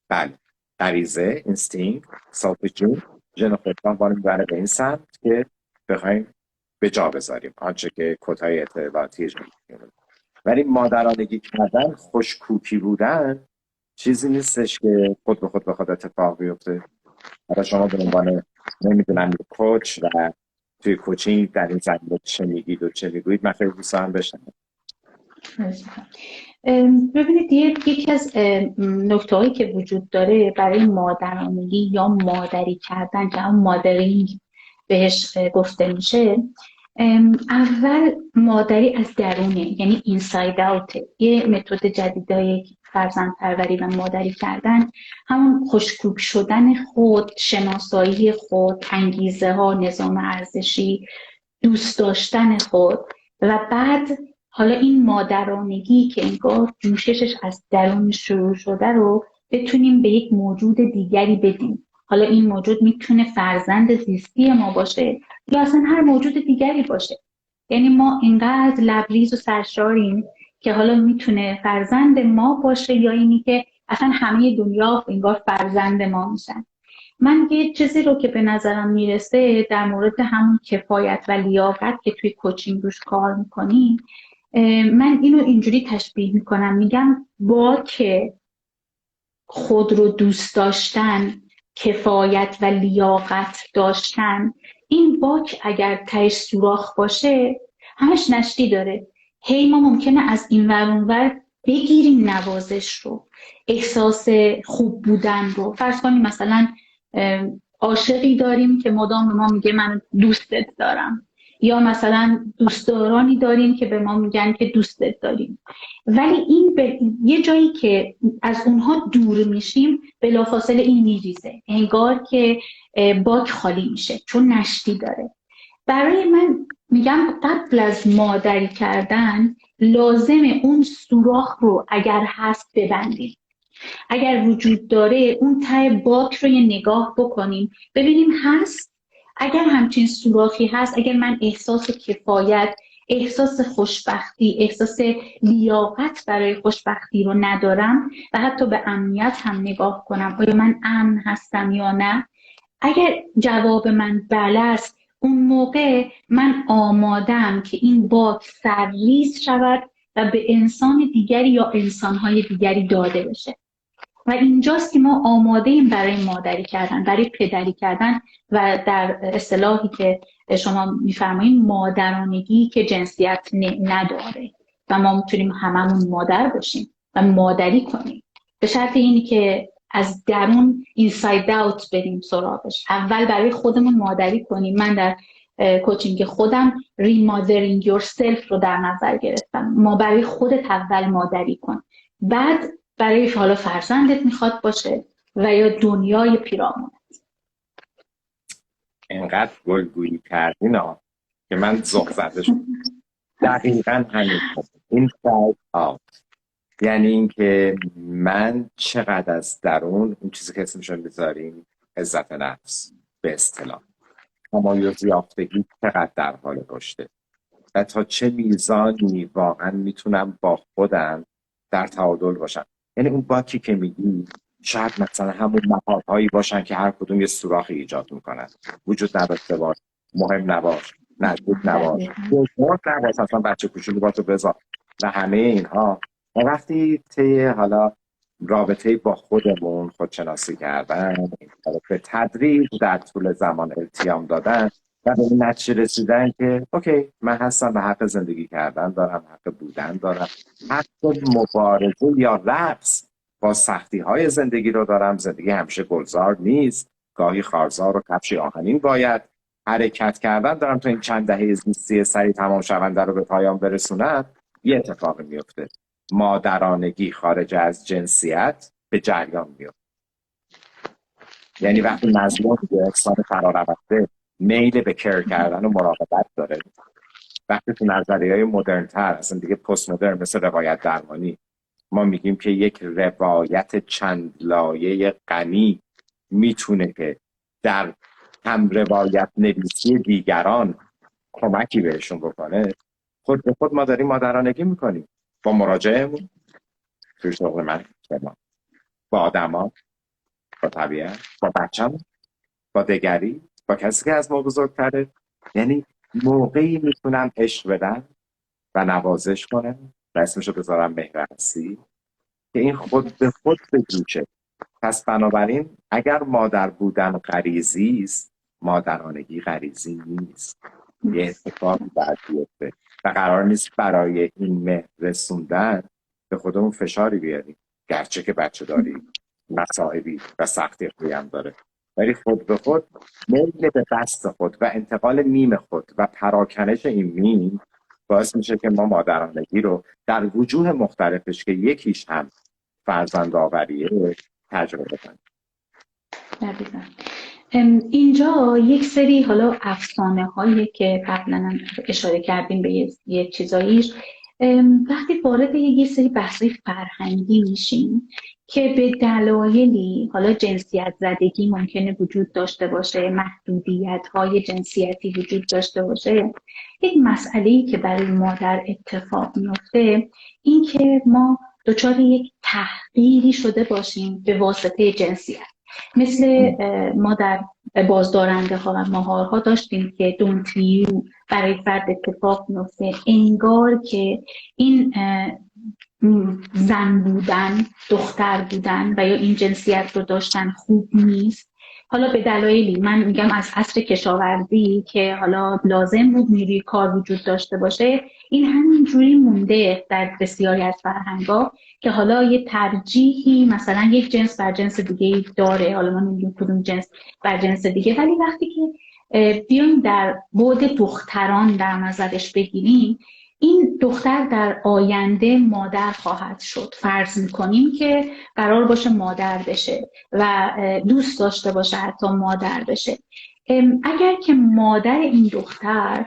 بله، غریزه، اینستینکت، سلف جین، ژن خودکار ما رو میبره به این سمت که بخوایم به جا بذاریم آنچه که کدهای اطلاعاتی ژنتیکی. ولی مادرانگی کردن، خوشکوکی بودن چیزی نیستش که خود به خود اتفاق بیفته. حالا شما به عنوان نمیدونم کوچ و توی کوچینگ در این زمینه چه میگید و چه میگویید، من خیلی دوست دارم بشنوم. ببینید یکی از نکته‌هایی که وجود داره برای مادرانگی یا مادری کردن که هم مادرینگ بهش گفته میشه، اول مادری از درونه، یعنی اینساید اوت. یه متد جدیدی فرزند پروری و مادری کردن همون خوشکوب شدن خود، شناسایی خود، انگیزه ها، نظام ارزشی، دوست داشتن خود و بعد حالا این مادرانگی که انگار جوششش از درون شروع شده رو بتونیم به یک موجود دیگری بدیم. حالا این موجود میتونه فرزند زیستی ما باشه یا اصلا هر موجود دیگری باشه. یعنی ما اینقدر لبریز و سرشاریم که حالا میتونه فرزند ما باشه یا اینی که اصلا همه دنیا انگار فرزند ما میشن. من یه چیزی رو که به نظرم میرسه در مورد همون کفایت و لیاقت که توی کوچینگ روش کار میکنیم، من اینو اینجوری تشبیه میکنم، میگم باک خود رو دوست داشتن، کفایت و لیاقت داشتن، این باک اگر تهش سوراخ باشه همش نشتی داره. هی ما ممکنه از این ور اون ور بگیریم نوازش رو، احساس خوب بودن رو. فرض کنیم مثلا عاشقی داریم که مدام به ما میگه من دوستت دارم، یا مثلا دوستدارانی داریم که به ما میگن که دوستت داریم، ولی این یه جایی که از اونها دور میشیم بلافاصله این میریزه، انگار که باک خالی میشه چون نشتی داره. برای من میگم قبل از مادری کردن لازم اون سوراخ رو اگر هست ببندیم، اگر وجود داره اون ته باک رو یه نگاه بکنیم ببینیم هست. اگر همچین سوراخی هست، اگر من احساس کفایت، احساس خوشبختی، احساس لیاقت برای خوشبختی رو ندارم و حتی به امنیت هم نگاه کنم آیا من امن هستم یا نه، اگر جواب من بله است، اون موقع من آمادم که این باک سرریز شود و به انسان دیگری یا انسانهای دیگری داده بشه. و اینجاست که ما آماده ایم برای مادری کردن، برای پدری کردن و در اصطلاحی که شما میفرمایید مادرانگی که جنسیت نداره و ما میتونیم هممون مادر باشیم و مادری کنیم، به شرط اینی که از درون اینساید اوت بریم سراغش. اول برای خودمون مادری کنیم. من در کوچینگ خودم ریمادرینگ یورسلف رو در نظر گرفتم. ما برای خودت اول مادری کن، بعد برای حالا فرزندت میخواد باشه و یا دنیای پیرامونت. اینقدر گلگویی کردین که من ذوق زده شدم. دقیقاً همین این ساید آوت، یعنی اینکه من چقدر از درون اون چیزی که اسمشون میذاریم عزت نفس به اصطلاح تمایز یافتگی چقدر در حال رشده و تا چه میزانی واقعا میتونم با خودم در تعادل باشم. یعنی اون باکی که میگی شاید مثلا همون مهارهایی باشن که هر کدوم یه سوراخی ایجاد میکنن، وجود نداشته باش، مهم نباش، نزدیک نباش، بزرگ نباش، اصلا بچه کوچولو با تو بذار و همه اینها. و وقتی طی حالا رابطه با خودمون خودشناسی کردن، به تدریج در طول زمان التیام دادن و به این نتیجه رسیدن که اوکی من هستم و حق زندگی کردن دارم، حق بودن دارم، حق مبارزه یا رقص با سختی های زندگی رو دارم. زندگی همیشه گلزار نیست، گاهی خارزار و کفشی آهنین باید حرکت کردن دارم تا این چند دهه زیستی سریع تمام شونده رو به پایان برسونم. یه اتفاق میفته، مادرانگی خارج از جنسیت به جریان میفته. یعنی وقتی مظلوم یه انسان فرارفته میل به کیر کردن و مراقبت داره، وقتی تو نظریه‌های مدرن‌تر اصلا دیگه پست مدرن مثل روایت درمانی ما میگیم که یک روایت چند لایه غنی میتونه که در هم روایت نویسی دیگران کمکی بهشون بکنه، خود به خود ما داریم مادرانگی میکنیم با مراجعهمون توی شغل من، با آدما، با طبیعت، با بچه‌مون، با دگری، با کسی که از ما بزرگتره. یعنی موقعی میتونم عشق بدم و نوازش کنم و اسمشو بذارم مهربانی که این خود به خود بجوشه. پس بنابراین اگر مادر بودن غریزی است، مادرانگی غریزی نیست. یه اتفاق باید بیفته و قرار نیست برای این مهر رسوندن به خودمون فشاری بیاریم، گرچه که بچه داری مصائبی و سختی خوبی هم داره، ولی خود به خود میل به بست خود و انتقال میم خود و پراکنش این میم باعث میشه که ما مادرانگی رو در وجوه مختلفش که یکیش هم فرزندآوری تجربه کنیم. دقیقاً. اینجا یک سری حالا افسانه هایی که قبلا اشاره کردیم به یک چیزاییش، وقتی وارد یک سری بحث‌های فرهنگی میشیم که به دلایلی حالا جنسیت زدگی ممکنه وجود داشته باشه، محدودیت های جنسیتی وجود داشته باشه، یک مسئله‌ای که برای مادر اتفاق میفته این که ما دچار یک تحقیری شده باشیم به واسطه جنسیت. مثل ما در بازدارنده ها و مهارها داشتیم که دونتیو برای فرد اتفاق میفته، انگار که این زن بودن، دختر بودن و یا این جنسیت رو داشتن خوب نیست. حالا به دلایلی، من میگم از عصر کشاورزی که حالا لازم بود نیروی کار وجود داشته باشه، این همینجوری مونده در بسیاری از فرهنگ‌ها که حالا یه ترجیحی مثلا یک جنس بر جنس دیگه داره، حالا ما نمیدونیم کدوم جنس بر جنس دیگه، ولی وقتی که بیایم در بعد دختران در نظرش بگیریم، این دختر در آینده مادر خواهد شد. فرض میکنیم که قرار باشه مادر بشه و دوست داشته باشه حتی مادر بشه. اگر که مادر این دختر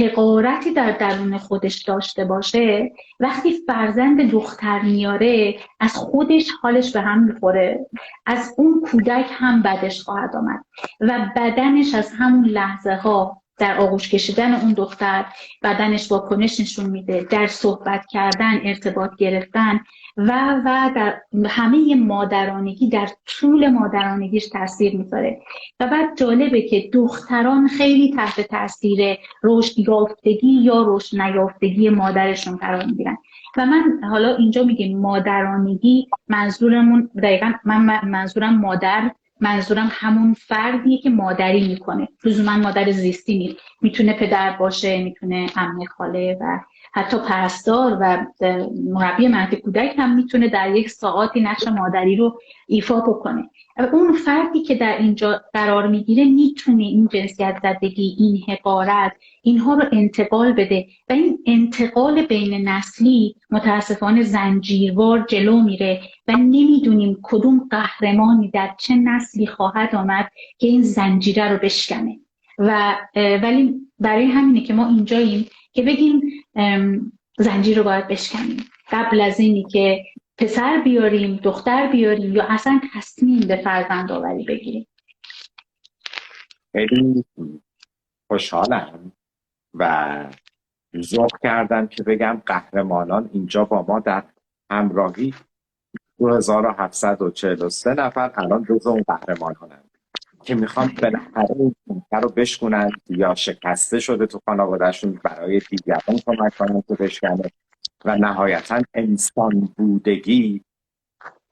حقارتی در درون خودش داشته باشه، وقتی فرزند دختر میاره از خودش حالش به هم میخوره، از اون کودک هم بدش خواهد آمد و بدنش از همون لحظه ها در آغوش کشیدن اون دختر بدنش واکنش نشون میده، در صحبت کردن، ارتباط گرفتن و در همه مادرانگی، در طول مادرانگیش تاثیر میذاره. و بعد جالبه که دختران خیلی تحت تاثیر رشد یافتگی یا رشد نیافتگی مادرشون قرار میگیرن. و من حالا اینجا میگم مادرانگی، منظورمون دقیقاً، من منظورم مادر، منظورم همون فردیه که مادری میکنه. لزوما مادر زیستی نیست، میتونه پدر باشه، میتونه عمه، خاله و حتی پرستار و مربی مهد کودک هم میتونه در یک ساعاتی نقش مادری رو ایفا بکنه. اون فردی که در اینجا قرار میگیره میتونه این جنسیت زدگی، این حقارت، اینها رو انتقال بده و این انتقال بین نسلی متاسفانه زنجیروار جلو میره و نمیدونیم کدوم قهرمانی در چه نسلی خواهد آمد که این زنجیره رو بشکنه. ولی برای همینه که ما اینجاییم که بگیم زنجیر رو باید بشکنیم قبل از اینی که پسر بیاریم، دختر بیاریم یا اصلا تصمیم به فرزند آوری بگیریم. خیلی خوشحالم و ذوق کردم که بگم قهرمانان اینجا با ما در همراهی 2743 نفر الان جزو اون قهرمانانن که میخوان بالاخره این رو بشکنن یا شکسته شده تو خانوادهشون برای دیگران کمک کنن که بشکنه و نهایتا انسان بودگی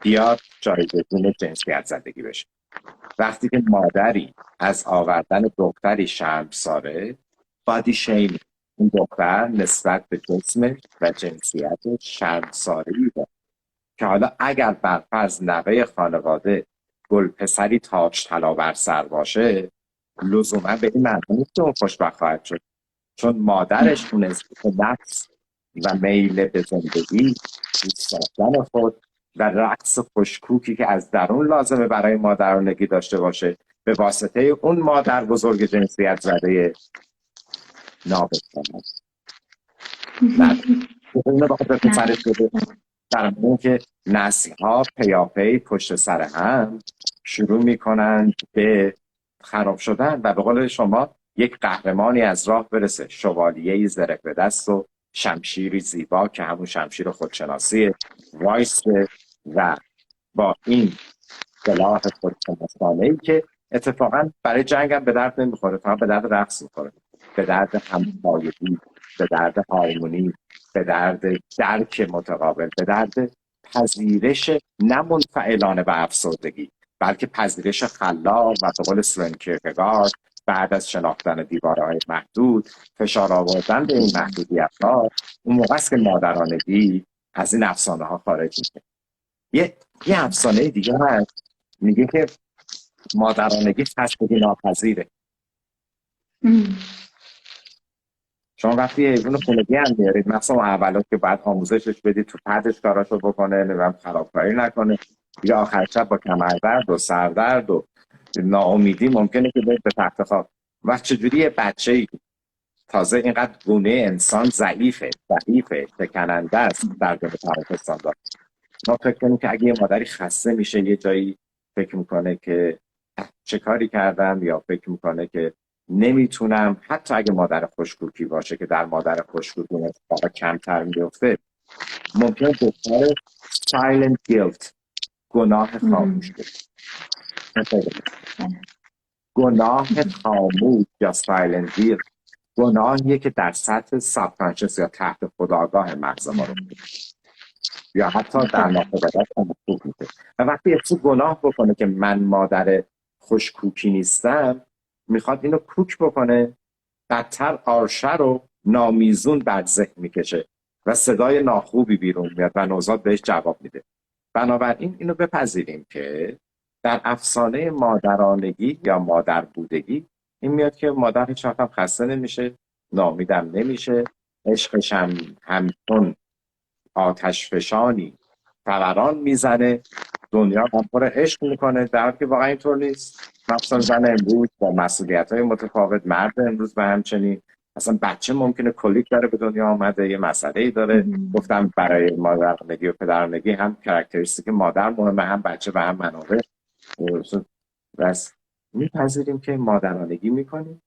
بیاد جایگزین جنسیت زدگی بشه. وقتی که مادری از آوردن دختری شرمساره بادی شیم، این دختر نسبت به جسمش و جنسیت شرمساری داره که حالا اگر برفرض نوه خانواده گل پسری تاج طلا بر سر باشه لزوما به این معنی نیست که اون خوشبخت خواهد شد، چون مادرش اون نفس و میل به زندگی، دوست داشتن خود و رقص خوشکوکی که از درون لازمه برای مادرانگی داشته باشه به واسطه اون مادر بزرگ جنسیت زده نابسته هست. اون باید به پسرش بده در مورد که نسل ها پیاپی پشت سر هم شروع میکنن به خراب شدن و به قول شما یک قهرمانی از راه برسه، شوالیه‌ای زره به دست و شمشیری زیبا که همون شمشیر خودشناسی وایس و با این سلاح خودشناسانه‌ای که اتفاقا برای جنگ هم به درد نمیخوره، فقط به درد رقص میخوره، به درد همپایگی، به درد هارمونی، به درد درک متقابل، به درد پذیرش نه منفعلانه به افسردگی بلکه پذیرش خلاق و به قول سورن کیرکگارد بعد از شناختن دیوارهای محدود فشار آوردن به این محدودیت‌ها، اون موقع است که مادرانگی از این افسانه ها خارج میشه. یه افسانه دیگه هست میگه که مادرانگی خستگی ناپذیره. شما وقتی حیوان خونگی هم میارید، مثلا اولات که بعد آموزشش بدید تو پدش کاراشو بکنه، نمیدونم خرابکاری نکنه، یا آخر شب با کمردرد و سردرد و ناامیدی ممکنه که بره به تخت خواب. و چجوری یه بچه‌ای تازه اینقدر گونه انسان ضعیفه شکننده است در دل پرستان دار، ما فکر کنیم که اگه یه مادری خسته میشه یه جایی فکر میکنه که چه کاری کردم، یا فکر میکنه که نمیتونم، حتی اگه مادر خوشکوکی باشه که در مادر خوشکوکی اتفاقا کمتر میفته، ممکنه دچار silent guilt، گناه خاموش بشه. گناه خاموش یا silent guilt گناهیه که در سطح سابکانشس یا تحت خودآگاه مغز ما رو میده، یا حتی در ناخودآگاه محسوب میشه. و وقتی یه چیز گناه بکنه که من مادر خوشکوکی نیستم، میخواد اینو کوک بکنه، بدتر آرشه رو نامیزون بر ذهن میکشه و صدای ناخوبی بیرون میاد و نوزاد بهش جواب میده. بنابراین اینو بپذیریم که در افسانه مادرانگی یا مادر بودگی این میاد که مادر هیچ وقت هم خسته نمیشه، ناامیدم نمیشه، عشقش هم همچون آتش فشانی فوران میزنه، دنیا هم پر عشق میکنه، در حالی که واقعا اینطور نیست. مثلا زن امروز با مسئولیت‌های متفاوت، مرد امروز به همچنین، اصلا بچه ممکنه کلیک داره به دنیا آمده، یه مسئله‌ای داره. گفتم برای مادرانگی و پدرانگی هم کاراکتریستیک مادر مهمه، هم بچه و هم منابع. بس میپذیریم که مادرانگی میکنیم،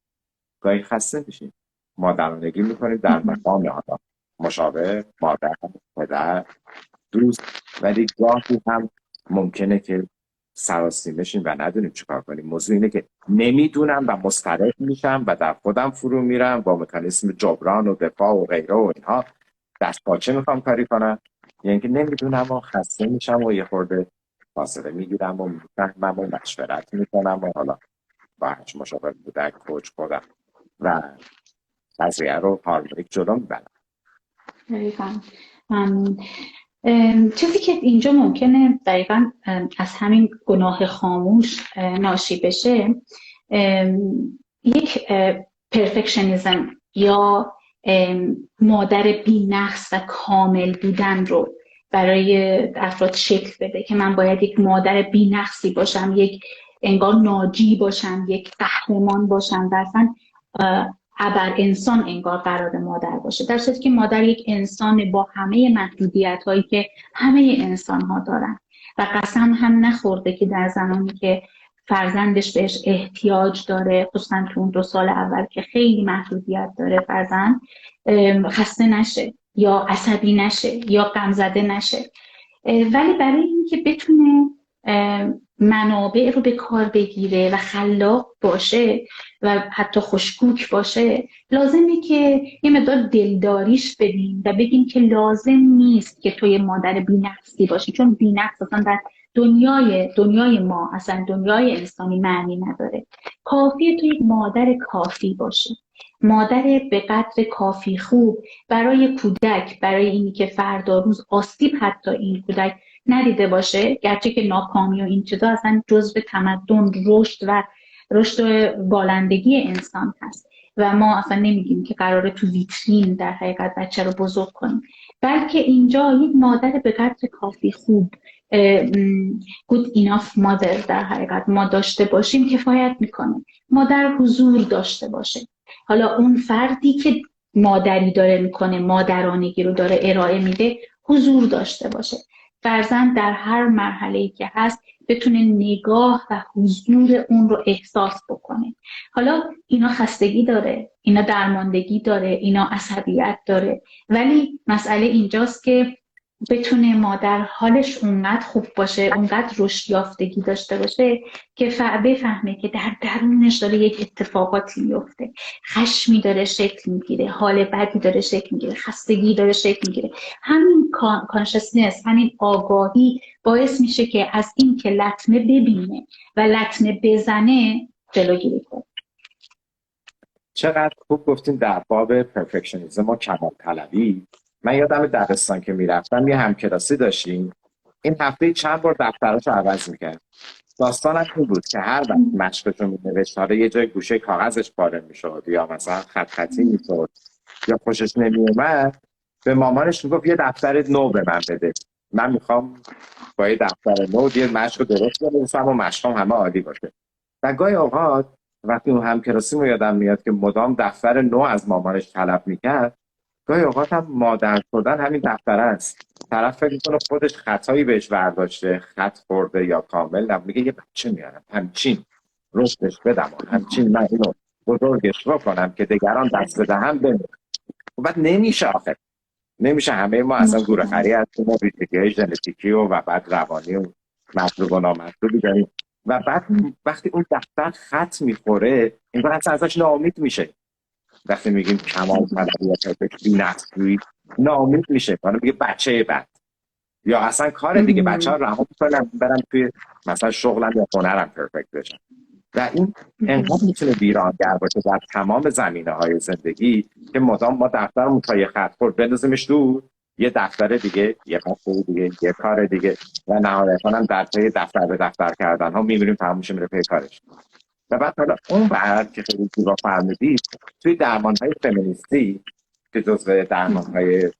گاهی خسته میشیم، مادرانگی میکنیم در مقام آدم مشابه مادر، پدر، دوست، ولی گاهی هم ممکنه که سراسیم بشیم و ندونیم چیکار کنیم. موضوع اینه که نمیدونم و مضطرب میشم و در خودم فرو میرم، با مکانیسم جبران و دفاع و غیره و اینها دست پاچه میخوام کاری کنم، یعنی که نمیدونم و خسته میشم و یه خورده فاصله میگیرم و میفهمم و مشورت میکنم و حالا با هرچ مشاور بودن کوچ خودم و قضیه رو هارمونیک جلو میبرم. چیزی که اینجا ممکنه دقیقا از همین گناه خاموش ناشی بشه، یک پرفکشنیزم یا مادر بی‌نقص و کامل بودن رو برای افراد شکل بده که من باید یک مادر بی‌نقصی باشم، یک انگار ناجی باشم، یک قهرمان باشم و اصلا ابر انسان انگار قرار مادر باشه، در صورتی که مادر یک انسان با همه محدودیت هایی که همه انسان ها دارن و قسم هم نخورده که در زمانی که فرزندش بهش احتیاج داره، خصوصا تو اون 2 سال اول که خیلی محدودیت داره فرزند، خسته نشه یا عصبی نشه یا غمزده نشه. ولی برای اینکه بتونه منابع رو به کار بگیره و خلاق باشه و حتی خوشکوک باشه، لازمه که یه مقدار دلداریش بدیم و بگیم که لازم نیست که توی مادر بی‌نقصی باشی، چون بی‌نقص اصلا در دنیای ما، اصلا دنیای انسانی معنی نداره. کافیه توی یک مادر کافی باشی، مادر به قدر کافی خوب برای کودک، برای اینی که فردا روز آسیب حتی این کودک ندیده باشه، گرچه که ناکامی و این چیزا اصلا جزء تمدن، رشد بالندگی انسان هست و ما اصلا نمیگیم که قراره تو ویترین در حقیقت بچه رو بزرگ کنیم، بلکه اینجا یک مادر به قدر کافی خوب، good enough mother در حقیقت ما داشته باشیم کفایت میکنه. مادر حضور داشته باشه، حالا اون فردی که مادری داره میکنه، مادرانگی رو داره ارائه میده، حضور داشته باشه. فرزند در هر مرحله‌ای که هست بتونه نگاه و حضور اون رو احساس بکنه. حالا اینا خستگی داره، اینا درماندگی داره، اینا عصبیت داره، ولی مسئله اینجاست که بتونه مادر حالش اونقدر خوب باشه، اونقدر رشد یافتگی داشته باشه که بفهمه که در درونش داره یک اتفاقاتی میفته، خشمی داره شکل میگیره، حال بدی داره شکل میگیره، خستگی داره شکل میگیره. همین کانشسنس، همین آگاهی باعث میشه که از این که لطمه ببینه و لطمه بزنه جلوگیری کنه. چقدر خوب گفتین در باب پرفکشنیسم و کمال طلبی. من یادم دبستان که میرفتم یه همکلاسی داشتیم، این هفته چند بار دفتراشو عوض میکرد. داستانم این بود که هر وقت مشقشو مینوشت، حالا یه جای گوشه کاغذش پاره میشد یا مثلا خط خطی میشد، یا خوشش نمیومد به مامانش میگفت یه دفتر نو به من بده، من میخوام با یه دفتر نو یه مشق درست بنویسم و مشقام همه عالی باشه. و گاهی اوقات وقتی اون همکلاسیمو یادم میاد که مدام دفتر نو از مامانش طلب میکرد، گاهی اوقات هم مادر شدن همین دفتر است. طرف فکر میکنه خودش خطایی بهش برداشته، خط خورده یا کامل، نه میگه یه بچه میارم همچین رشدش بدم و همچین من اینو بزرگش بکنم که دیگران دست بدهم بمیره. و بعد نمیشه آخر، نمیشه. همه ما اصلا گورخری هستیم و ریزگی‌های ژنتیکی و بعد روانی و مطلوب و نامطلوبی داریم و بعد وقتی اون دفتر خط میخوره انگار اصلا ازش ناامید میشه. وقتی میگیم کمال طلبی یا پرفکت بی‌نقص‌جویی ناامید میشه، مثلا میگه بچه بد یا اصلا کار دیگه، بچه‌ها رها میکنن برن توی مثلا شغلم یا هنرم پرفکت بشن و این انقدر میتونه ویرانگر باشه در تمام زمینه‌های زندگی که مدام ما دفترمون تا یه خط خورد بندازیمش دور، یه دفتر دیگه، یه خط دیگه، یه کار دیگه و نهایتاً هم در پی دفتر به دفتر کردن ها می‌بینیم تموم میره پی کارش. و بعد حالا اون بعد که خیلی زیبا فرمودید توی درمان‌های فمینیستی که جزو درمان‌های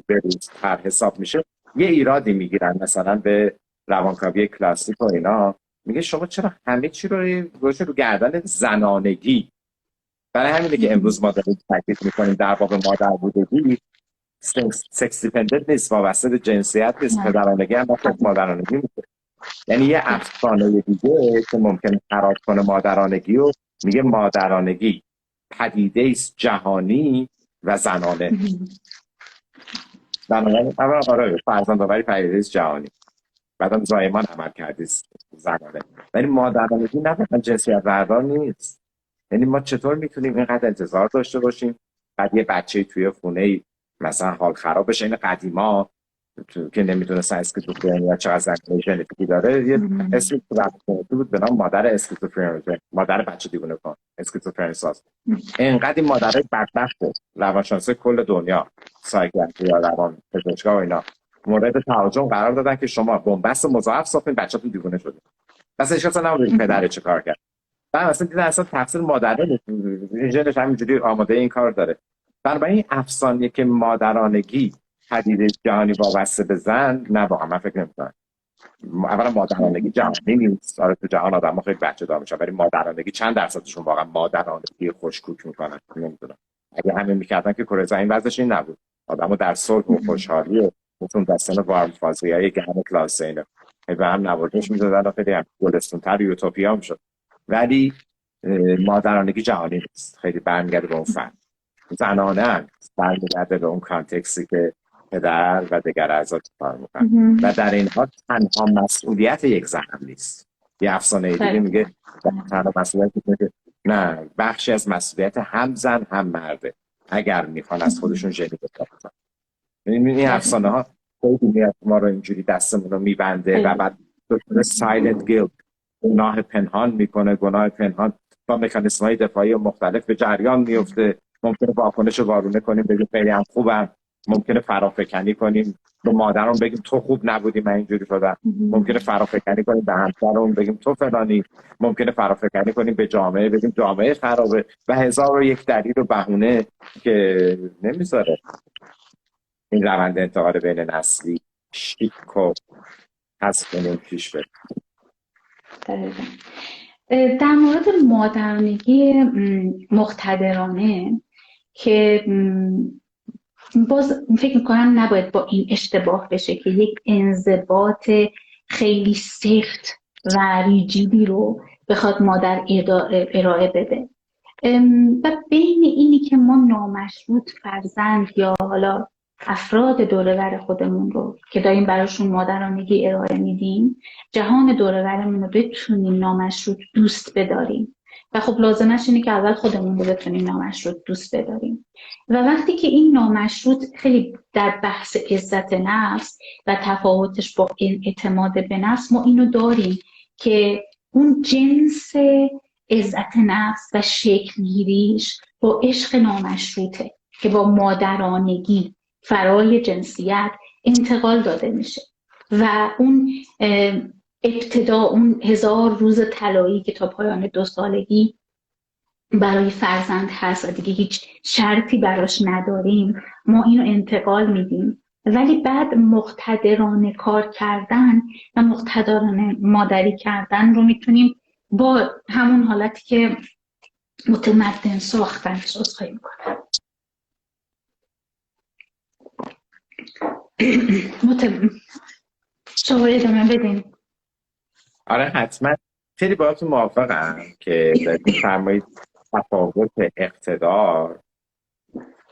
بروزتر حساب میشه یه ایرادی میگیرن مثلا به روانکاوی کلاسیک و اینا، میگه شما چرا همه چی رو گوشه رو گردن زنانگی؟ برای همینه که امروز ما داریم تاکید میکنیم در واقع مادر بودگی سکس دیپندنت نیست، وابسته به جنسیت نیست، پدرانگی هم واسه مادرانگی میشه. یعنی یه افسانه دیگه که ممکنه خراب کنه مادرانگی و میگه مادرانگی پدیده است جهانی و زنانه. زنانه آره فرزندآوری پدیده است جهانی، بعدم زایمان عمل کردیست زنانه، ولی مادرانگی نه فقط جنسیت بردار نیست. یعنی ما چطور میتونیم اینقدر انتظار داشته باشیم بعد یه بچه توی خونه مثلا حال خراب بشه؟ این قدیما که نمیدونستن اسکیزوفرنیا چقدر زنگ‌های ژنتیکی داره یه اسمی تو بود به نام مادر اسکیزوفرنیا، مادر بچه دیوونه کن اسکیزوفرنیاس. اینقدر این مادرای بدبخت روانشناسی کل دنیا، سایکیاتری یا روان پزشکا و اینا مورد تهاجم قرار دادن که شما بن‌بست مضاعف ساختین بچه‌تون دیوونه شده. بس هیچ کس نمی‌دونه پدر چه کار کرد. بعد اصلا دیدن اصلا تقصیر مادره نیست، این ژنش همینجوری آماده این کار داره. بنابراین این افسانه که مادرانگی پدیده جهانی وابسته به زن، نه واقعا من فکر نمی‌کنم. اولا مادرانگی جهانی نیست، آره تو جهان آدم‌ها خیلی بچه دار میشن ولی مادرانگی چند درصدشون واقعا مادرانگی خوشکوک میکنن نمیدونم. اگه همین میکردن که کره زمین وضعش این نبود، آدمو در صلح و خوشحالی و اون دستان وارم فازیای گرم کلاس اینا به هم نوازش میدادن و خیلی هم گلستون‌تر یوتوپیا میشد. ولی مادرانگی جهانی نیست، خیلی برمیگرده به اون فن. زنانه هم برمیگرده به اون کانتکسی که پدر و دیگر اعضا کار میکنن و در این حال تنها مسئولیت یک زن هم نیست. یه افسانه دیگه میگه تنها مسئولیت نه، بخشی از مسئولیت هم زن هم مرده اگر میخوان از خودشون ژنی بسازن. این افسانه ها خیلی میاد ما رو اینجوری دستمون رو میبنده و بعد سایلنت گیلت، گناه پنهان میکنه، گناه پنهان با مکانیسم‌های دفاعی مختلف به جریان میفته. ممکنه واکنش وارونه کنیم بگیم خیلی هم خوبم، ممکنه فرافکنی کنیم به مادرم بگیم تو خوب نبودی من اینجوری شدم، ممکنه فرافکنی کنیم به همسرمون بگیم تو فلانی، ممکنه فرافکنی کنیم به جامعه بگیم جامعه خرابه و هزار و یک دلیل و بهونه که نمیذاره این روند انتقال بین نسلی شیک و حذف کنیم پیش بره. در مورد مادرانگی مقتدرانه که باز فکر میکنم نباید با این اشتباه بشه که یک انضباط خیلی سخت و ریجیدی رو بخواد مادر ارائه بده و بین اینی که ما نامشروط فرزند یا حالا افراد دور و بر خودمون رو که داریم براشون مادرانگی ارائه میدیم، جهان دور و برمون رو بتونیم نامشروط دوست بداریم و خب لازمش اینه که اول خودمون رو بتونیم نامشروط دوست بداریم و وقتی که این نامشروط خیلی در بحث عزت نفس و تفاوتش با این اعتماد به نفس ما اینو داریم که اون جنس عزت نفس و شکلگیریش با عشق نامشروطه که با مادرانگی فرای جنسیت انتقال داده میشه و اون ابتدا اون 1000 روز طلایی که تا پایان 2 سالگی برای فرزند هست و دیگه هیچ شرطی براش نداریم، ما اینو انتقال میدیم. ولی بعد مقتدرانه کار کردن و مقتدرانه مادری کردن رو میتونیم با همون حالتی که متمدن ساختنش عذرخواهی میکنم شما ادامه بدین. آره حتما. خیلی باهاتون موافقم که دارید فرمایید تفاوت اقتدار،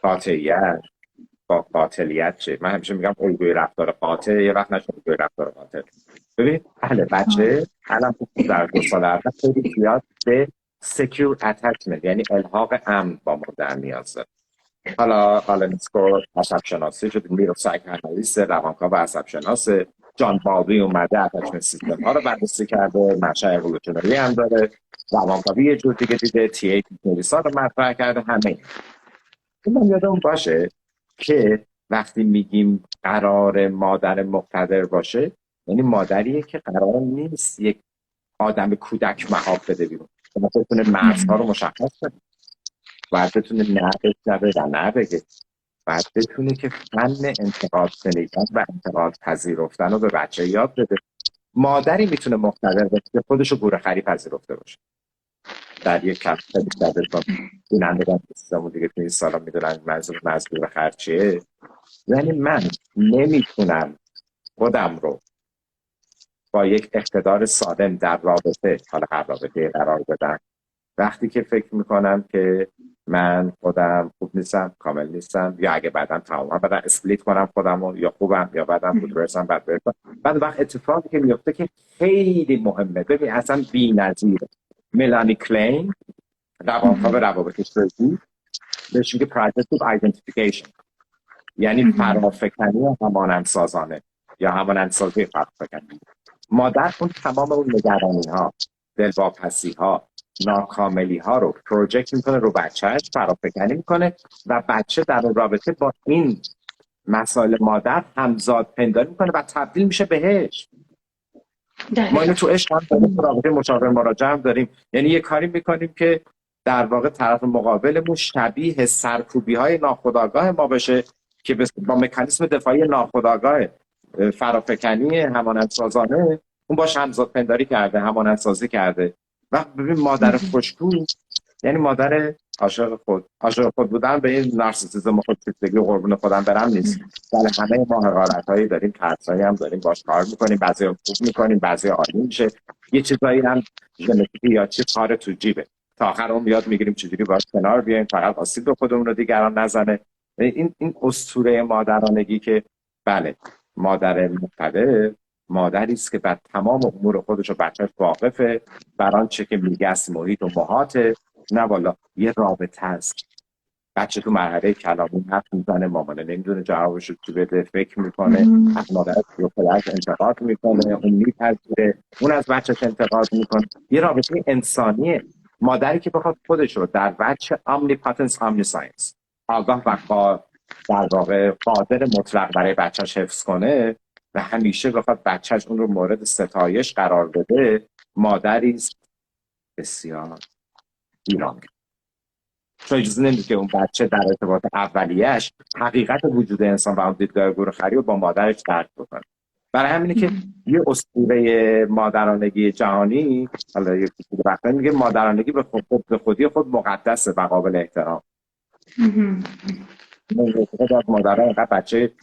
قاطعیت با قاتلیت چه. من همیشه میگم الگوی رفتار قاطع یه وقت نشه الگوی رفتار قاتل. ببینید بچه الان در 2 سال اول خیلی زیاد به secure attachment یعنی الحاق امن با مادر نیاز داره. حالا نیسکو عصب شناسی شد، میرو سایکوآنالیست، روانکاو عصب شناسه، جان بالبی اومده اتچمنت سیستم ها رو بررسی کرده، منشأ اِوولوشنری هم داره، روانکاوی یه جور دیگه دیده، تی ای نویسا رو مطرح کرده. همه این یادمون باشه که وقتی میگیم قرار مادر مقتدر باشه، یعنی مادریه که قرار نیست یک آدم کودک مهاب بده بیرون، مثلا بتونه مرزها رو مشخص کنه، باید بتونه نه بشنوه و نه بگه، باید بتونه که فن انتقاد شنیدن و انتقاد پذیرفتن رو به بچه یاد بده. مادری میتونه مقتدر باشه که خودشو گورخری پذیرفته باشه. در یک کلمه بیشتر کنم بینندگان سیستمون دیگه تو این سالا میدونن منظور مزدور خرچیه. یعنی من نمیتونم خودم رو با یک اقتدار سالم در رابطه، حالا هر رابطه قرار بدم، وقتی که فکر میکنم که من خودم خوب نیستم، کامل نیستم، یا اگه بعدم تماما بعدم اسپلیت کنم خودم رو، یا خوبم یا بعدم خوب برسم بد برسم. بعد وقت اتفاقی که میفته که خیلی مهمه، ببین اصلا بی‌نظیره. ملانی کلین روانکاو روابط اجتماعی بهش میگه پراگرسیو آیدنتیفیکیشن، یعنی فرافکنی همانندسازانه یا همانندسازی فرافکنی. مادر اون تمام اون نگرانی ها، دلواپسی ها، ناکاملی ها رو پروژکت میکنه رو بچهش، فرافکنی میکنه و بچه در رابطه با این مسائل مادر همزاد پنداری میکنه و تبدیل میشه بهش. ما اینو تو عشق هم داریم، تو رابطه مشاور مراجعه هم داریم. یعنی یه کاری میکنیم که در واقع طرف مقابلمون شبیه سرکوبی های ناخودآگاه ما بشه که با مکانیسم دفاعی ناخودآگاه فرافکنی همانندسازانه اون باش همزاد پنداری کرده، همانندسازی کرده. و ببین مادر خوشگو یعنی مادر عاشق خود بودن به این نارسیسیسم خودپیچیدگی و قربون خودم برم نیست. بله همه ما حقارت‌هایی داریم، ترسایی هم داریم، باش کار میکنیم، بعضی خوب میکنیم، بعضی عالی میشه، یه چیزایی هم ژنتیکی یا چی کار تو جیبه، تا آخر اون یاد میگیریم چجوری باش کنار بیایم فقط آسیب به خودمون رو دیگران نزنه. این اسطوره مادرانگی که بله مادر مقتدر مادری است که بر تمام امور خودش و بچه‌اش واقفه، بر آنچه که میگه از محیط و محاطه. نه والا یه رابطه است. بچه تو مرحله کلامی حرف میزنه، مامانه نمیدونه جوابش رو چی بده، فکر میکنه، از مادرش و پدرش انتقاد میکنه، اون میپذیره، اون از بچهش انتقاد میکنه. یه رابطه انسانیه. مادری که بخواد خودش رو در وجه omnipotence omniscience آگاه و در واقع قادر مطلق برای بچهش حفظ کنه و همیشه بخواد بچهش اون رو مورد ستایش قرار بده، مادری است بسیار ایران. چون اجازه نمیده که اون بچه در ارتباط اولیه‌اش حقیقت وجود انسان و اون دیدگاه گورخری رو با مادرش درک بکنه. برای همینه که یه اسطوره مادرانگی جهانی، حالا یه چیزی وقتا میگه مادرانگی به خودی خود مقدسه و قابل احترام. از مادرها اینقدر بچه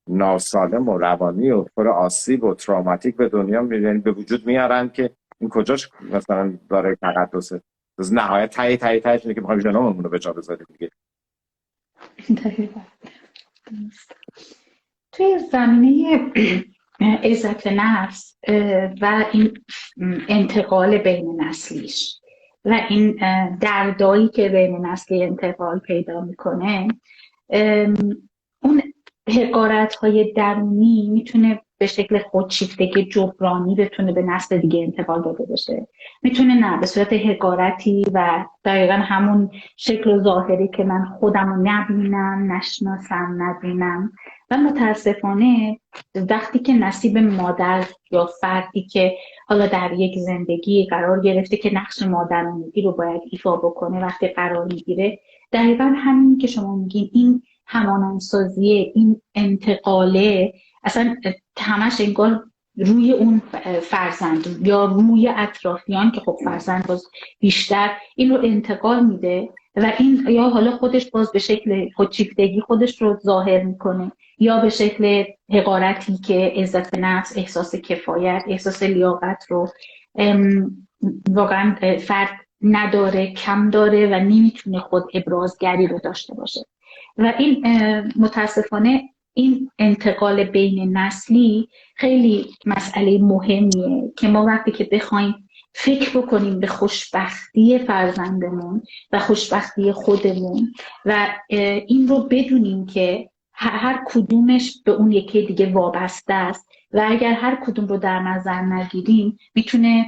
ناسالم و روانی و پر آسیب و تروماتیک به دنیا به وجود میارن که این کجاش مثلا داره تقدسه. از نهایت تایش اینه که بخوایم جناممون رو به جا بذاریم دیگه. توی زمینه عزت نفس و این انتقال بین نسلیش و این دردایی که بین نسلی انتقال پیدا میکنه، اون حقارت‌های درونی میتونه به شکل خودشیفتگی جبرانی بتونه به نسل دیگه انتقال داده بشه. میتونه نه به صورت حقارتی و دقیقا همون شکل و ظاهری که من خودم رو نبینم، نشناسم، نبینم. و متاسفانه وقتی که نصیب مادر یا فردی که حالا در یک زندگی قرار گرفته که نقش مادرانگی رو باید ایفا بکنه، وقتی قرار میگیره، دقیقا همین که شما میگین، این همانندسازی، این انتقاله اصلا همش انگار روی اون فرزند یا روی اطرافیان که خب فرزند باز بیشتر این رو انتقال میده و این یا حالا خودش باز به شکل خودشیفتگی خودش رو ظاهر میکنه یا به شکل حقارتی که عزت نفس، احساس کفایت، احساس لیاقت رو واقعا فرد نداره، کم داره و نمیتونه خود ابرازگری رو داشته باشه. و این متاسفانه این انتقال بین نسلی خیلی مسئله مهمیه که ما وقتی که بخوایم فکر بکنیم به خوشبختی فرزندمون و خوشبختی خودمون و این رو بدونیم که هر کدومش به اون یکی دیگه وابسته است و اگر هر کدوم رو در نظر نگیریم میتونه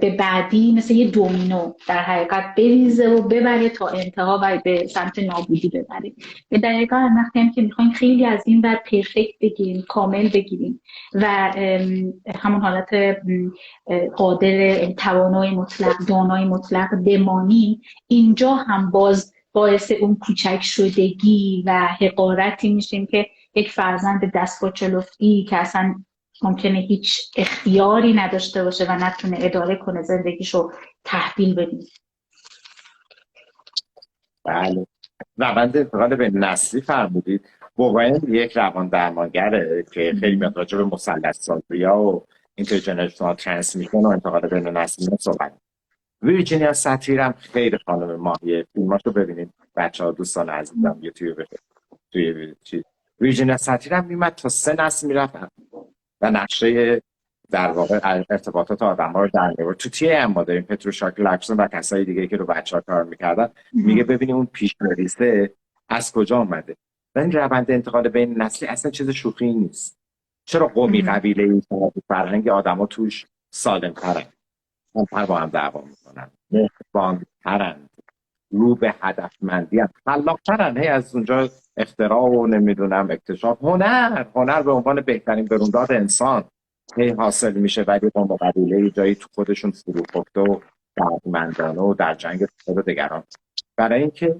به بعدی مثل یه دومینو در حقیقت بریزه و ببره تا انتها و به سمت نابودی ببره. به دقیقا وقتی هم که میخوایم خیلی از این بر پرفکت بگیریم، کامل بگیریم و همون حالت قادر، توانای مطلق، دانای مطلق بمانیم، اینجا هم باز باعث اون کوچک شدگی و حقارتی میشیم که یک فرزند دست با چلفتی که اصلا ممکنه هیچ اختیاری نداشته باشه و نتونه اداره کنه زندگیشو تحویل بدیم. بله، روند انتقال به نسلی فرمودید. بوین یک روان درمانگره که خیلی میاد راجع به مثلث سازی‌ها و اینترجنریشنال ترانسمیشن و انتقال بین نسلی صحبت. ویرجینیا ساتیر هم خیلی خانم ماهیه، فیلماشو ببینید بچه‌ها، دوستان عزیزم، یوتیوب توی چیز. ویرجینیا ساتیر هم میمد تا 3 نسل میرفت و نقشه در واقع ارتباطات آدم‌ها رو در میاره. تو تی ام ما داریم پتروشا کلکسون و کسای دیگه که رو بچه‌ها کار می‌کردن، میگه ببینیم اون پیش‌نویسه از کجا اومده. و این روند انتقال بین نسلی اصلا چیز شوخی نیست. چرا قومی قبیله‌ای فرهنگ آدم‌ها توش سالم‌ترن، هم‌تر با هم دعوا می‌کنن، مهربان‌ترن، رو به هدفمندی هم خلاق‌ترن، هی از اونجا اختراع و نمیدونم اکتشاف، هنر به عنوان بهترین برونداد انسان هی حاصل میشه، ولی قوم قبیله جایی تو خودشون فروخته و دردمندانه و در جنگ خود دیگران. برای اینکه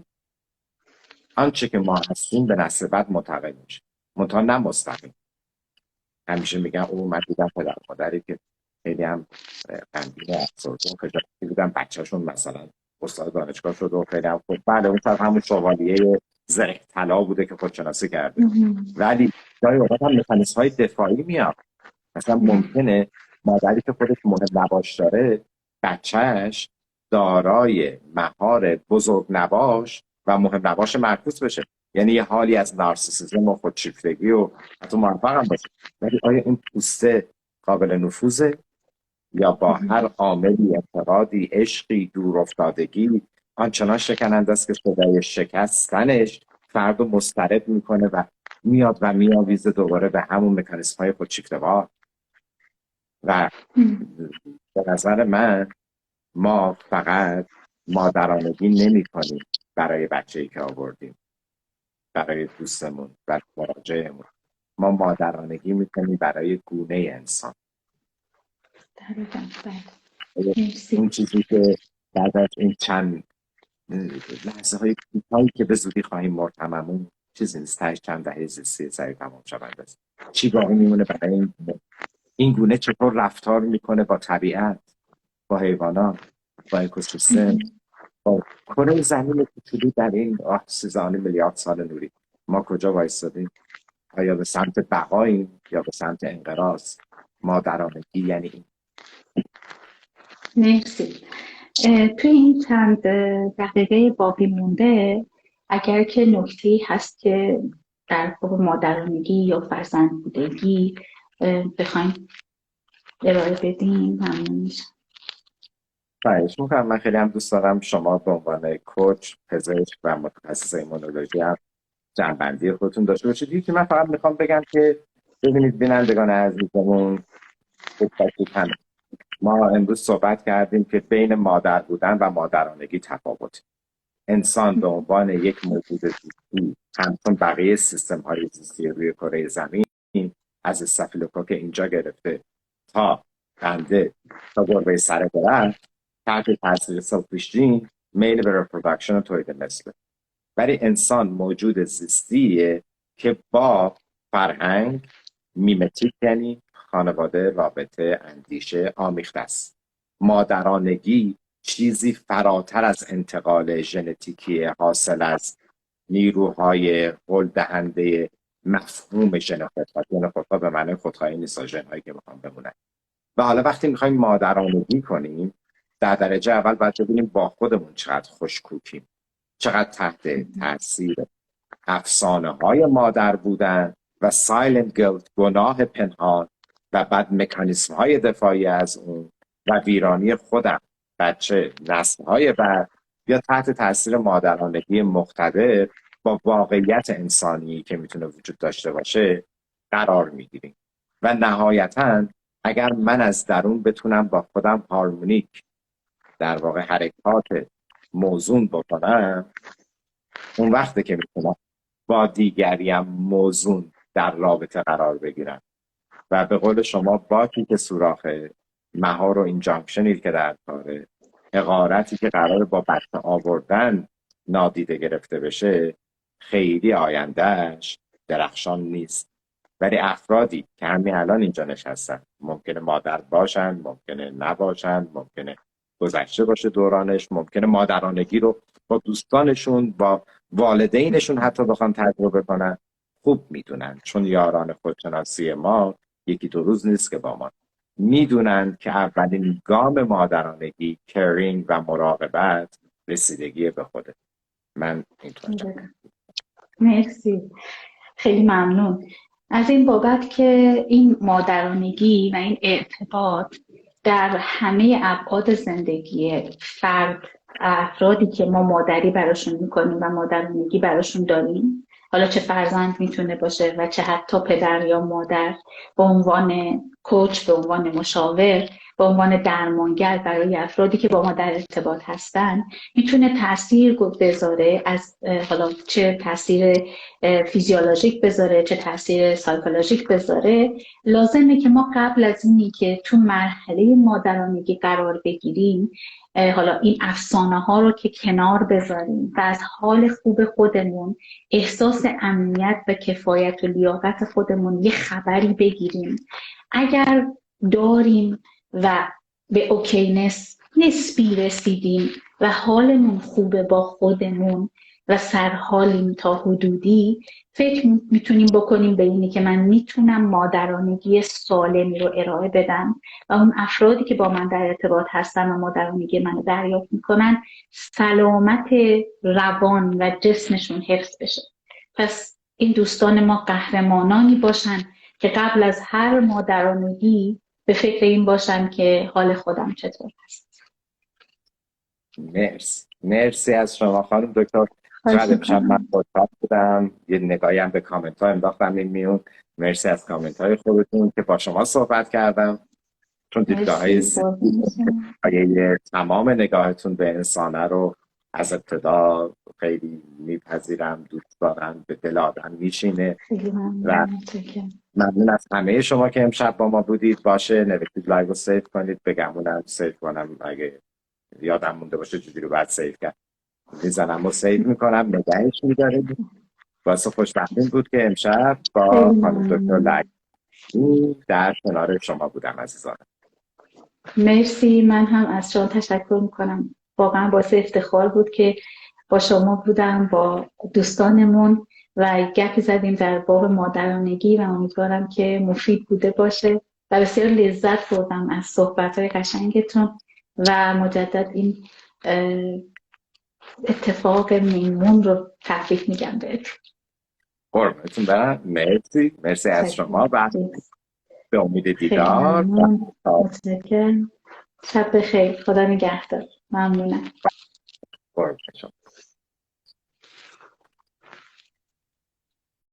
آنچه که ما هستیم به نسل بعد منتقل میشه، منتها نه مستقیم. همیشه میگن او من دیدم پدر مادری که خیلی هم غمگین و افسرده و خجالتی بودن، بچه‌شون مثلا استاد دانشگاه شده و خیلی هم خوب، بله اون طرف همون شوالیه زره طلا بوده که خودشناسی کرده، ولی جای اوقات هم مکانیزم‌های دفاعی میاد. مثلا ممکنه مادری که خودش مهم نباش داره، بچهش دارای مهار بزرگ نباش و مهم نباش معکوس بشه، یعنی یه حالی از نارسیسیسم و خودشیفتگی و حتی موفق هم باشه، ولی آیا این پوسته قابل نفوذه یا با هر عاملی، اعتقادی، عشقی، دور افتادگی آنچنان شکننده است که صدای شکستنش فرد رو مضطرب میکنه و میاد و میآویزه دوباره به همون مکانیسم های خودشیفته‌وار. و به نظر من ما فقط مادرانگی نمی کنیم برای بچه‌ای که آوردیم، برای دوستمون، برای مراجعمون. ما مادرانگی می کنیم برای گونه انسان. اون چیزی که بعد از این چند لحظه های کوتاهی که به زودی خواهیم مرد، هممون چیزی نیست، تاش چند دهه زیستی سری تمام شونده است. چی باقی میمونه برای این گونه چطور رفتار میکنه با طبیعت، با حیوانات، با اکوسیستم، با کره زمین کوچولو در این 13 میلیارد سال نوری. ما کجا وایسادیم؟ آیا به سمت بقاییم یا به سمت انقراض؟ مادرانگی یعنی این. مرسی. توی این چند دقیقه باقی مونده، اگر که نکته‌ای هست که در باب مادرانگی یا فرزند بودگی بخوایم ارائه بدیم، ممنون میشم. خواهش میکنم. من خیلی هم دوست دارم شما به عنوان کوچ، پزشک و متخصص ایمونولوژی هم جنبندی خودتون داشته باشید. یکی من فقط میخوام بگم که ببینید بینندگان عزیزمون، ما امروز صحبت کردیم که بین مادر بودن و مادرانگی تفاوت. انسان به عنوان یک موجود زیستی همچون بقیه سیستم های زیستی روی کره زمین، از استافیلوکوک اینجا گرفته تا خنده تا گربه سر درخت، تحت تاثیر سلفیش جین میل به ریپروداکشن و تولید مثله. ولی انسان موجود زیستیه که با فرهنگ، میمتیک یعنی خانواده، رابطه، اندیشه آمیخته است. مادرانگی چیزی فراتر از انتقال ژنتیکی حاصل از نیروهای قول دهنده مفهوم ژن خودخواه. ژن خودخواه به معنی خودخواهی نیست، ژن‌هایی که میخوام بمونن. و حالا وقتی میخوایم مادرانگی کنیم، در درجه اول باید ببینیم با خودمون چقدر خوشکوکیم، چقدر تحت تاثیر افسانه های مادر بودن و سایلنت گیلت، گناه پنهان، و بعد مکانیسم های دفاعی از اون و ویرانی خودم، بچه، نسل های بعد، یا تحت تاثیر مادرانگی مقتدر با واقعیت انسانی که میتونه وجود داشته باشه قرار میگیریم. و نهایتاً اگر من از درون بتونم با خودم هارمونیک، در واقع حرکات موزون بکنم، اون وقته که میتونم با دیگریم موزون در رابطه قرار بگیرم. و به قول شما باکی که سوراخه، مهار و اینجانکشنی که در کاره، حقارتی که قرار با بچه آوردن نادیده گرفته بشه، خیلی آیندهش درخشان نیست. ولی افرادی که همین الان اینجا نشستن، ممکنه مادر باشن، ممکنه نباشن، ممکنه گذشته باشه دورانش، ممکنه مادرانگی رو با دوستانشون، با والدینشون حتی بخوان تجربه کنن، خوب میدونن، چون یاران خودشناسی ما یکی دو روز نیست که با ما میدونن که اولین گام مادرانگی کرینگ و مراقبت رسیدگی به خوده. من اینطور. مرسی، خیلی ممنون از این بابت که این مادرانگی و این ارتباط در همه ابعاد زندگی فرد، افرادی که ما مادری براشون میکنیم و مادرانگی براشون داریم، حالا چه فرزند میتونه باشه و چه حتی پدر یا مادر، به عنوان کوچ، به عنوان مشاور، به عنوان درمانگر برای افرادی که با ما در ارتباط هستن، میتونه تاثیر بذاره، از حالا چه تاثیر فیزیولوژیک بذاره چه تاثیر سایکولوژیک بذاره. لازمه که ما قبل از اینی که تو مرحله مادرانگی قرار بگیریم، حالا این افسانه ها رو که کنار بذاریم و از حال خوب خودمون، احساس امنیت و کفایت و لیاقت خودمون یه خبری بگیریم. اگر داریم و به اوکینس نسبی رسیدیم و حالمون خوبه با خودمون و سرحالیم تا حدودی، فکر میتونیم بکنیم به اینی که من میتونم مادرانگی سالمی رو ارائه بدم و اون افرادی که با من در ارتباط هستن و مادرانگی منو دریافت میکنن، سلامت روان و جسمشون حفظ بشه. پس این دوستان ما قهرمانانی باشن که قبل از هر مادرانگی به فکر این باشن که حال خودم چطور هست. مرسی از شما خانم دکتر. شاید امشب من خوشحال بودم، یه نگاهی هم به کامنت ها انداختم این میون. مرسی از کامنت های خودتون که با شما صحبت کردم، چون دیدگاه های تمام نگاهتون به انسانه رو از ابتدا خیلی میپذیرم، دوست دارم، به دل آدم میشینه. و ممنون از همه شما که امشب با ما بودید. باشه نوشتید لایو رو سیو کنید، بگمونم سیو کنم، اگه یادم مونده باشه چجوری رو باید سیو کرد میزنم و سیو میکنم، نگهش میدارید. واسه خوشبختیم بود که امشب با خانم دکتر لعی در کنار شما بودم عزیزانم. مرسی، من هم از شما تشکر میکنم. واقعا باعث افتخار بود که با شما بودم، با دوستانمون و گپی زدیم در باب مادرانگی و امیدوارم که مفید بوده باشه و بسیار لذت بردم از صحبت‌های قشنگتون و مجدد این اتفاق میمون رو تبریک میگم بهتون. قربونتون برم. مرسی از شما و به امید دیدار. متشکرم. شب بخیر، خدا نگهدار. ممنونم. قربون شما.